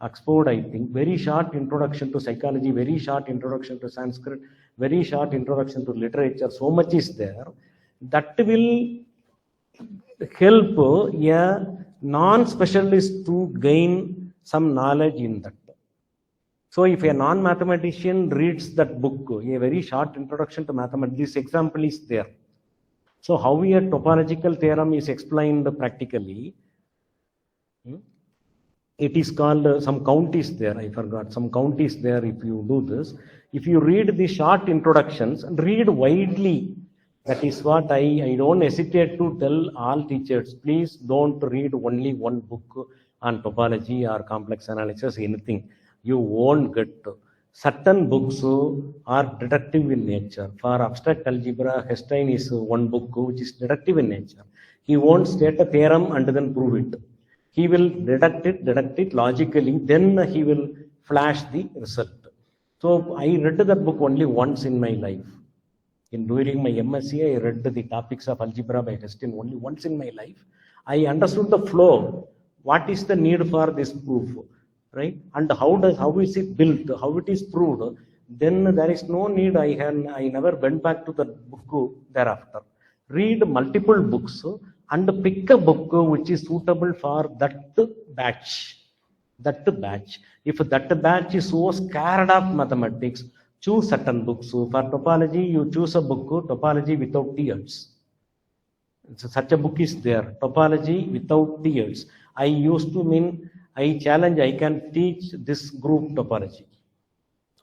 Oxford, I think. Very short introduction to psychology, very short introduction to Sanskrit, very short introduction to literature. So much is there. That will help a non-specialist to gain some knowledge in that. So if a non-mathematician reads that book, a very short introduction to mathematics, this example is there. So how a topological theorem is explained practically, it is called, some count is there, I forgot, some count is there if you do this. If you read the short introductions, read widely. That is what I don't hesitate to tell all teachers, please don't read only one book on topology or complex analysis, anything. You won't get. Certain books are deductive in nature. For abstract algebra, Hestein is one book which is deductive in nature. He won't state a theorem and then prove it. He will deduct it logically, then he will flash the result. So I read that book only once in my life. During my MSc, I read the topics of algebra by Weston only once in my life. I understood the flow. What is the need for this proof, right? And how is it built? How it is proved? Then there is no need. I never went back to the book thereafter. Read multiple books and pick a book which is suitable for that batch. If that batch is so scared of mathematics, choose certain books. For topology, you choose a book, Topology Without Tears. Such a book is there, Topology Without Tears. I challenge, I can teach this group topology.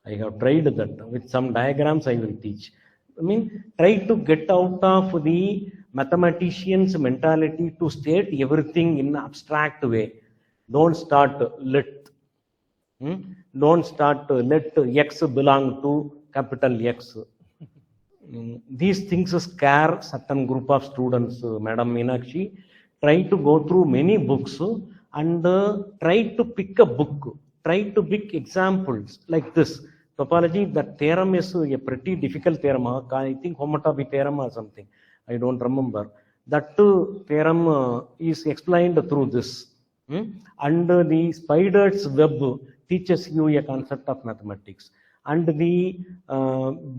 I have tried that. With some diagrams, I will teach. Try to get out of the mathematician's mentality to state everything in an abstract way. Don't start let X belong to capital X. These things scare certain group of students, Madam Meenakshi. Try to go through many books and try to pick a book. Try to pick examples like this. Topology, that theorem is a pretty difficult theorem. I think homotopy theorem or something. I don't remember. That theorem is explained through this. And the spider's web teaches you a concept of mathematics. And the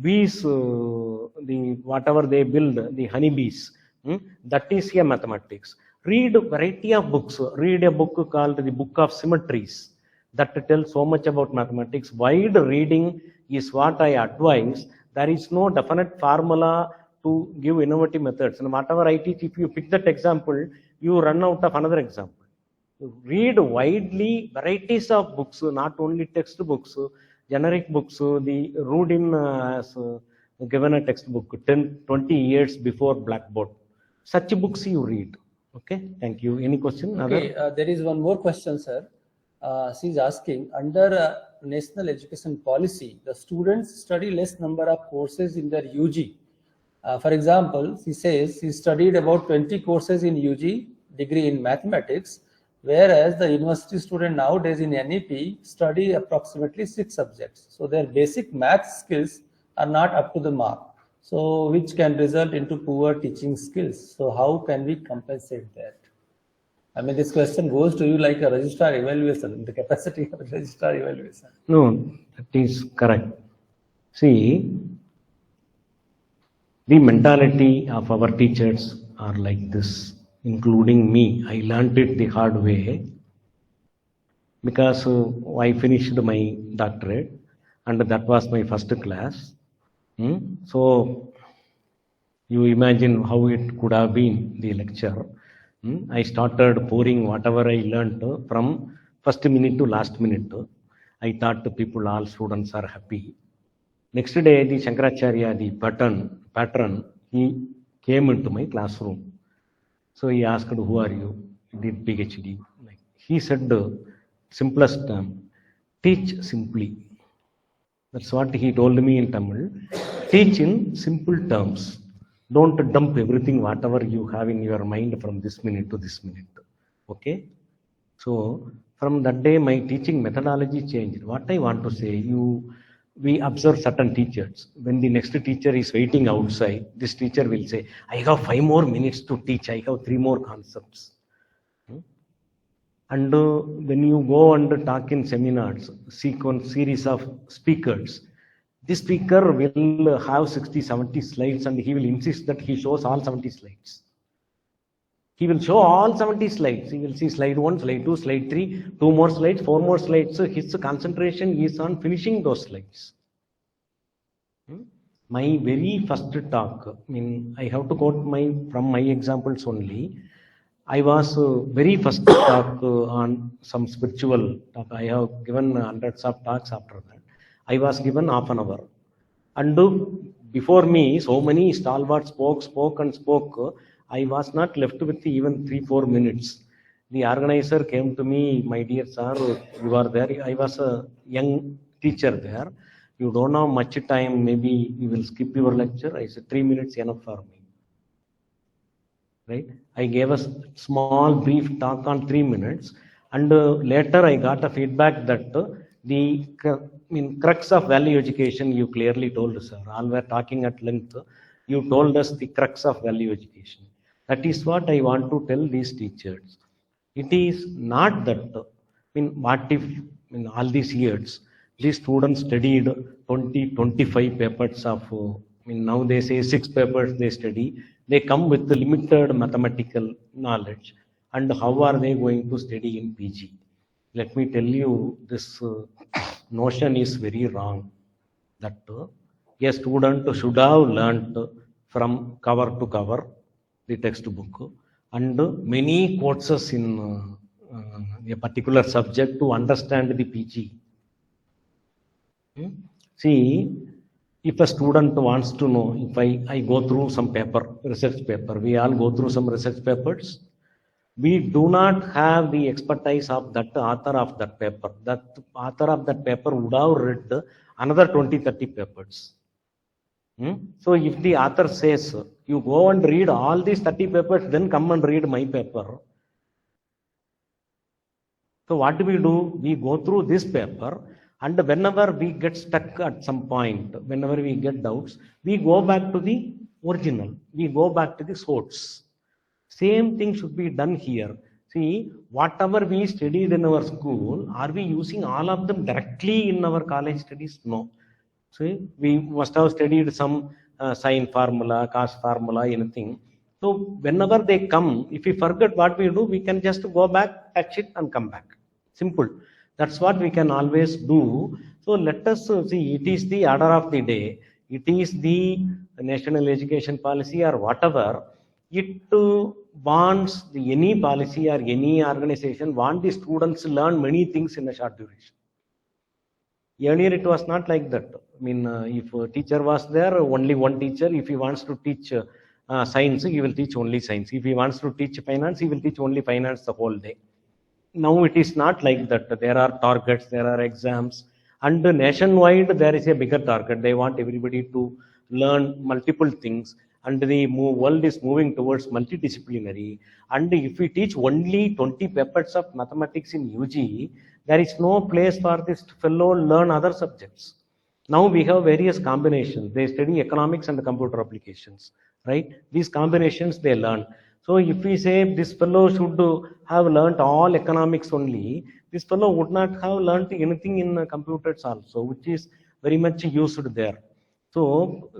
bees, whatever they build, the honeybees, that is a mathematics. Read a variety of books. Read a book called the Book of Symmetries. That tells so much about mathematics. Wide reading is what I advise. There is no definite formula to give innovative methods. And whatever I teach, if you pick that example, you run out of another example. Read widely varieties of books, not only textbooks, generic books. The Rudin has given a textbook 10-20 years before Blackboard. Such books you read. Okay, thank you. Any question? Okay, there is one more question, sir. She is asking, under national education policy, the students study less number of courses in their UG. For example, she says she studied about 20 courses in UG degree in mathematics, whereas the university student nowadays in NEP study approximately 6 subjects. So their basic math skills are not up to the mark. So which can result into poor teaching skills. So how can we compensate that? This question goes to you like a registrar evaluation, the capacity of a registrar evaluation. No, that is correct. See, the mentality of our teachers are like this, including me. I learned it the hard way because I finished my doctorate and that was my first class. So you imagine how it could have been, the lecture. I started pouring whatever I learned from first minute to last minute. I thought the people, all students are happy. Next day, the Shankaracharya, the patron, he came into my classroom. So he asked, who are you? He did PhD. He said the simplest term, teach simply. That's what he told me in Tamil. Teach in simple terms. Don't dump everything, whatever you have in your mind from this minute to this minute. Okay? So, from that day, my teaching methodology changed. What I want to say, we observe certain teachers. When the next teacher is waiting outside, this teacher will say, I have 5 more minutes to teach. I have 3 more concepts. And when you go and talk in seminars, series of speakers, this speaker will have 60-70 slides and he will insist that he shows all 70 slides. He will show all 70 slides. He will see slide 1, slide 2, slide 3, 2 more slides, 4 more slides. So his concentration is on finishing those slides. My very first talk, I have to quote from my examples only. I was very first talk on some spiritual talk. I have given hundreds of talks after that. I was given half an hour. And before me, so many stalwarts spoke. I was not left with even 3-4 minutes. The organizer came to me, my dear sir, you are there. I was a young teacher there. You don't have much time, maybe you will skip your lecture. I said 3 minutes enough for me. Right? I gave a small brief talk on 3 minutes. And later I got a feedback that the crux of value education, you clearly told, sir. All were talking at length. You told us the crux of value education. That is what I want to tell these teachers. It is not that, what if in all these years, these students studied 20-25 papers of, now they say 6 papers they study. They come with the limited mathematical knowledge. And how are they going to study in PG? Let me tell you, this notion is very wrong. That a student should have learnt from cover to cover the textbook and many courses in a particular subject to understand the PG. See, if a student wants to know, if I go through some paper, research paper, we all go through some research papers. We do not have the expertise of that author of that paper. That author of that paper would have read another 20-30 papers. So if the author says, you go and read all these 30 papers, then come and read my paper. So what do? We go through this paper, and whenever we get stuck at some point, whenever we get doubts, we go back to the original. We go back to the source. Same thing should be done here. See, whatever we studied in our school, are we using all of them directly in our college studies? No. See, we must have studied some sine formula, cos formula, anything. So whenever they come, if we forget what we do, we can just go back, touch it and come back. Simple. That's what we can always do. So let us see, it is the order of the day. It is the national education policy or whatever. It wants any policy or any organization want the students to learn many things in a short duration. Earlier it was not like that. If a teacher was there, only one teacher. If he wants to teach science, he will teach only science. If he wants to teach finance, he will teach only finance the whole day. Now it is not like that. There are targets, there are exams, and nationwide there is a bigger target. They want everybody to learn multiple things, and the world is moving towards multidisciplinary. And if we teach only 20 papers of mathematics in UG, there is no place for this fellow learn other subjects. Now we have various combinations. They study economics and computer applications, right? These combinations they learn. So if we say this fellow should have learnt all economics only, this fellow would not have learnt anything in computers also, which is very much used there. So,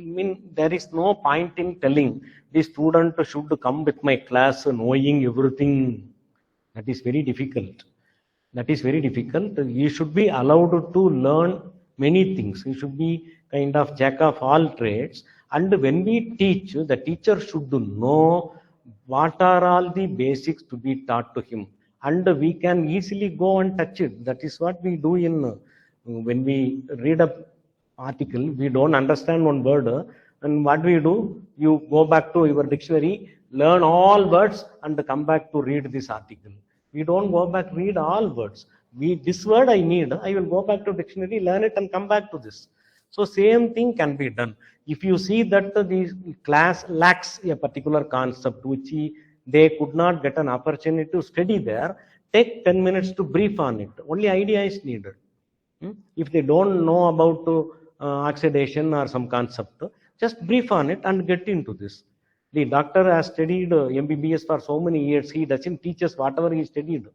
there is no point in telling the student should come with my class knowing everything. That is very difficult. That is very difficult. You should be allowed to learn many things. You should be kind of jack of all trades. And when we teach, the teacher should know what are all the basics to be taught to him. And we can easily go and touch it. That is what we do when we read a article, we don't understand one word, and what we do, you go back to your dictionary, learn all words and come back to read this article. We don't go back, read all words. This word I need, I will go back to dictionary, learn it and come back to this. So same thing can be done. If you see that the class lacks a particular concept which they could not get an opportunity to study there, take 10 minutes to brief on it. Only idea is needed. If they don't know about oxidation or some concept, just brief on it and get into this. The doctor has studied MBBS for so many years. He doesn't teach us whatever he studied.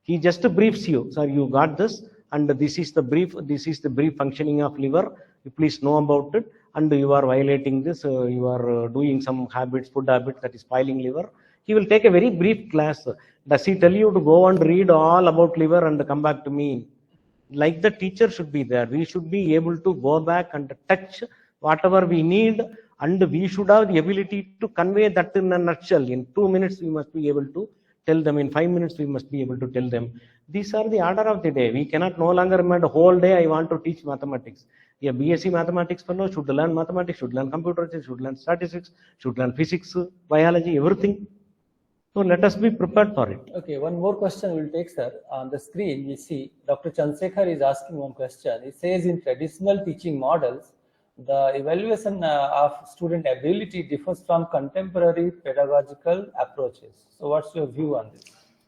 He just briefs you. Sir, you got this, and this is the brief. This is the brief functioning of liver. You please know about it, and you are violating this. You are doing some habits, food habits that is spoiling liver. He will take a very brief class. Does he tell you to go and read all about liver and come back to me? Like the teacher should be there. We should be able to go back and touch whatever we need, and we should have the ability to convey that in a nutshell. In 2 minutes, we must be able to tell them. In 5 minutes, we must be able to tell them. These are the order of the day. We cannot no longer the whole day I want to teach mathematics. A BSc mathematics fellow should learn mathematics, should learn computers, should learn statistics, should learn physics, biology, everything. So let us be prepared for it. Okay, one more question we'll take, sir. On the screen, we see Dr. Chandrasekhar is asking one question. It says in traditional teaching models, the evaluation of student ability differs from contemporary pedagogical approaches. So what's your view on this?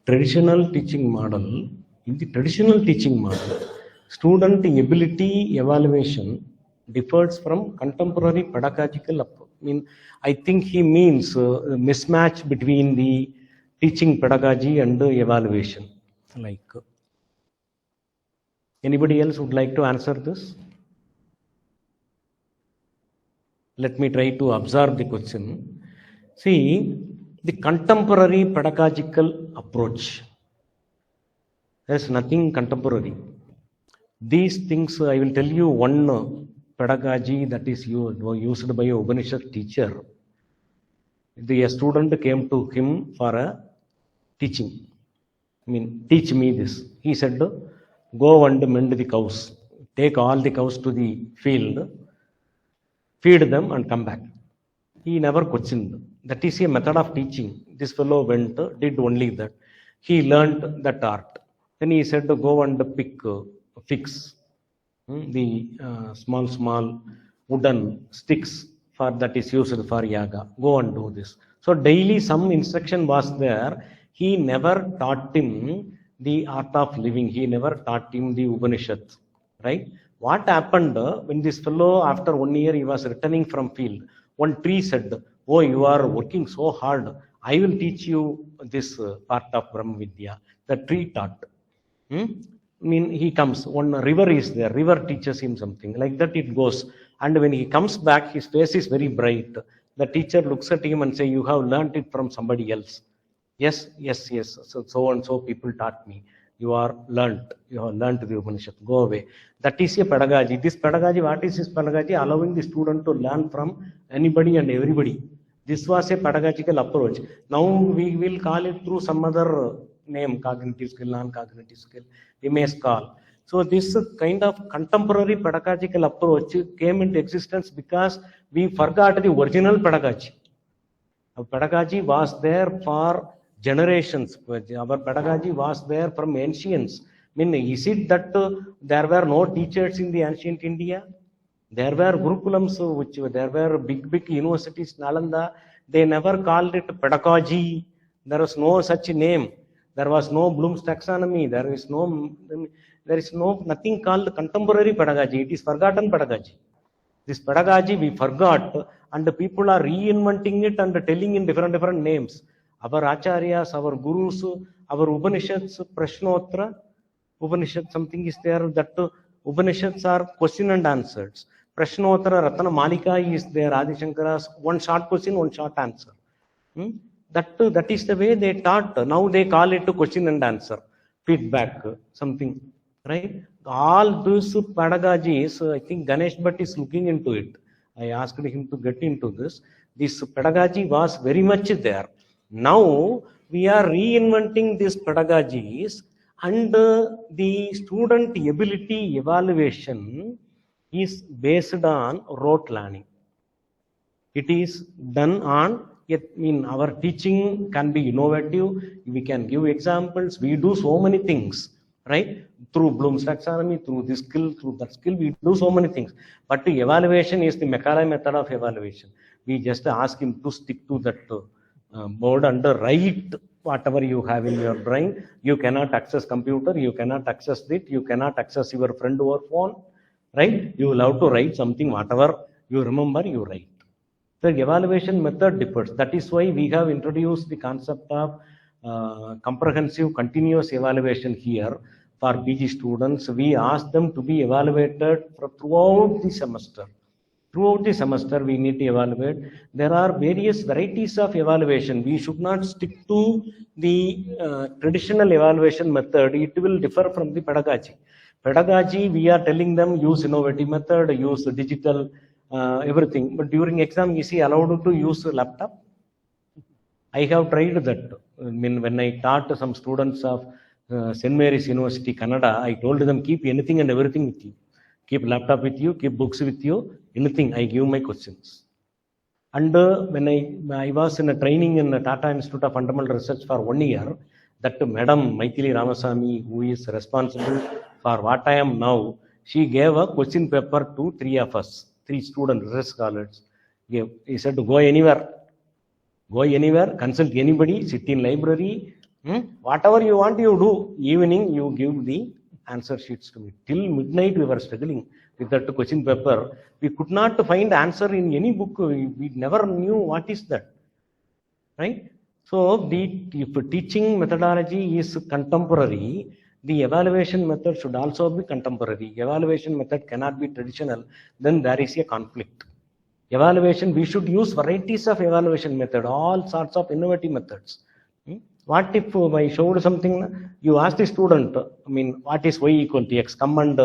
Traditional teaching model, in the traditional teaching model, student ability evaluation differs from contemporary pedagogical approach. I think he means mismatch between the teaching pedagogy and evaluation. Like, anybody else would like to answer this? Let me try to observe the question. See, the contemporary pedagogical approach, there's nothing contemporary. These things, I will tell you one pedagogy that is used by a Upanishad teacher. A student came to him for a teaching. Teach me this. He said, go and mend the cows. Take all the cows to the field, feed them and come back. He never questioned. That is a method of teaching. This fellow went, did only that. He learned that art. Then he said, go and fix the small wooden sticks that is used for yoga. Go and do this. So daily some instruction was there. He never taught him the art of living. He never taught him the Upanishads. Right? What happened when this fellow, after 1 year, he was returning from field? One tree said, oh, you are working so hard. I will teach you this part of Brahma Vidya. The tree taught. He comes. One river is there. River teaches him something. Like that it goes. And when he comes back, his face is very bright. The teacher looks at him and says, you have learnt it from somebody else. Yes. So and so people taught me. You have learnt the Upanishad. Go away. That is a pedagogy. This pedagogy, what is this pedagogy? Allowing the student to learn from anybody and everybody. This was a pedagogical approach. Now we will call it through some other name, cognitive skill, non-cognitive skill, we may call. So this kind of contemporary pedagogical approach came into existence because we forgot the original pedagogy. Our pedagogy was there for generations. Our pedagogy was there from ancients. Is it that there were no teachers in the ancient India? There were Gurukulams, there were big universities, Nalanda. They never called it pedagogy. There was no such name. There was no Bloom's taxonomy. There is nothing called contemporary pedagogy. It is forgotten pedagogy. This pedagogy we forgot, and the people are reinventing it and telling in different names. Our acharyas, our gurus, our Upanishads, Prashnottara, Upanishad, something is there that Upanishads are question and answers. Prashnottara, Ratana Malika is there, Adi Shankara's one short question, one short answer. That is the way they taught. Now they call it question and answer, feedback, something, right? All these pedagogies, I think Ganesh Bhatt is looking into it. I asked him to get into this. This pedagogy was very much there. Now we are reinventing these pedagogies, and the student ability evaluation is based on rote learning. It is done on, our teaching can be innovative. We can give examples. We do so many things, right? Through Bloom's taxonomy, through this skill, through that skill, we do so many things. But the evaluation is the Macaulay method of evaluation. We just ask him to stick to that board and write whatever you have in your brain. You cannot access computer, you cannot access it, you cannot access your friend or phone, right? You will have to write something, whatever you remember, you write. The evaluation method differs. That is why we have introduced the concept of comprehensive continuous evaluation here for PG students. We ask them to be evaluated throughout the semester. Throughout the semester, we need to evaluate. There are various varieties of evaluation. We should not stick to the traditional evaluation method. It will differ from the pedagogy. Pedagogy, we are telling them use innovative method, use digital, everything. But during exam, is he allowed to use a laptop? I have tried that. When I taught some students of St. Mary's University, Canada, I told them keep anything and everything with you. Keep laptop with you, keep books with you, anything. I give my questions. And when I was in a training in the Tata Institute of Fundamental Research for 1 year, that Madam Maithili Ramasamy, who is responsible for what I am now, she gave a question paper to 3 of us, 3 students, research scholars. He said, go anywhere, consult anybody, sit in library, whatever you want, you do. Evening, you give the answer sheets to me. Till midnight we were struggling with that question paper. We could not find answer in any book. We never knew what is that, right? So if teaching methodology is contemporary, the evaluation method should also be contemporary. Evaluation method cannot be traditional, then there is a conflict. Evaluation, we should use varieties of evaluation method, all sorts of innovative methods. What if I showed something, you ask the student, what is y equal to x? Come and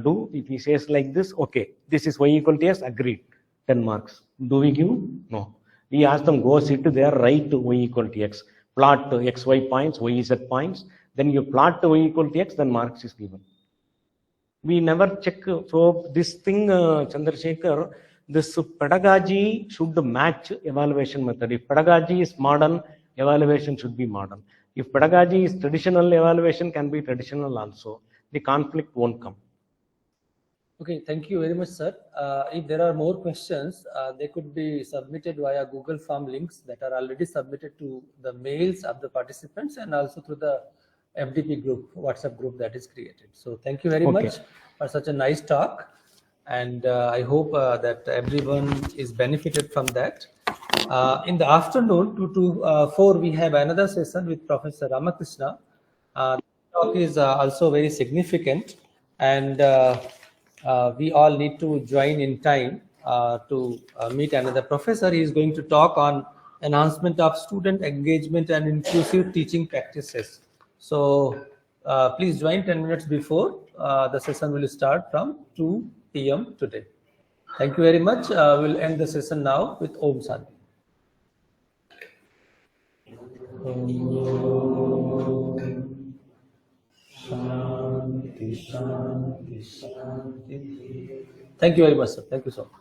do. If he says like this, okay, this is y equal to x, agreed, 10 marks. Do we give? No. We ask them, go sit there, write y equal to x, plot x, y points, y, z points. Then you plot y equal to x, then marks is given. We never check. So this thing, Chandrasekhar, this pedagogy should match evaluation method. If pedagogy is modern, evaluation should be modern. If pedagogy is traditional, evaluation can be traditional also. The conflict won't come. Okay, thank you very much, sir. If there are more questions, they could be submitted via Google Form links that are already submitted to the mails of the participants and also through the FDP group, WhatsApp group that is created. So thank you very much for such a nice talk. And I hope that everyone is benefited from that. In the afternoon, 2 to 4, we have another session with Professor Ramakrishna. The talk is also very significant, and we all need to join in time to meet another professor. He is going to talk on enhancement of student engagement and inclusive teaching practices. So please join 10 minutes before the session will start from 2 p.m. today. Thank you very much. We'll end the session now with Om Shanti. Shanti, Shanti, Shanti. Thank you very much, sir. Thank you so much.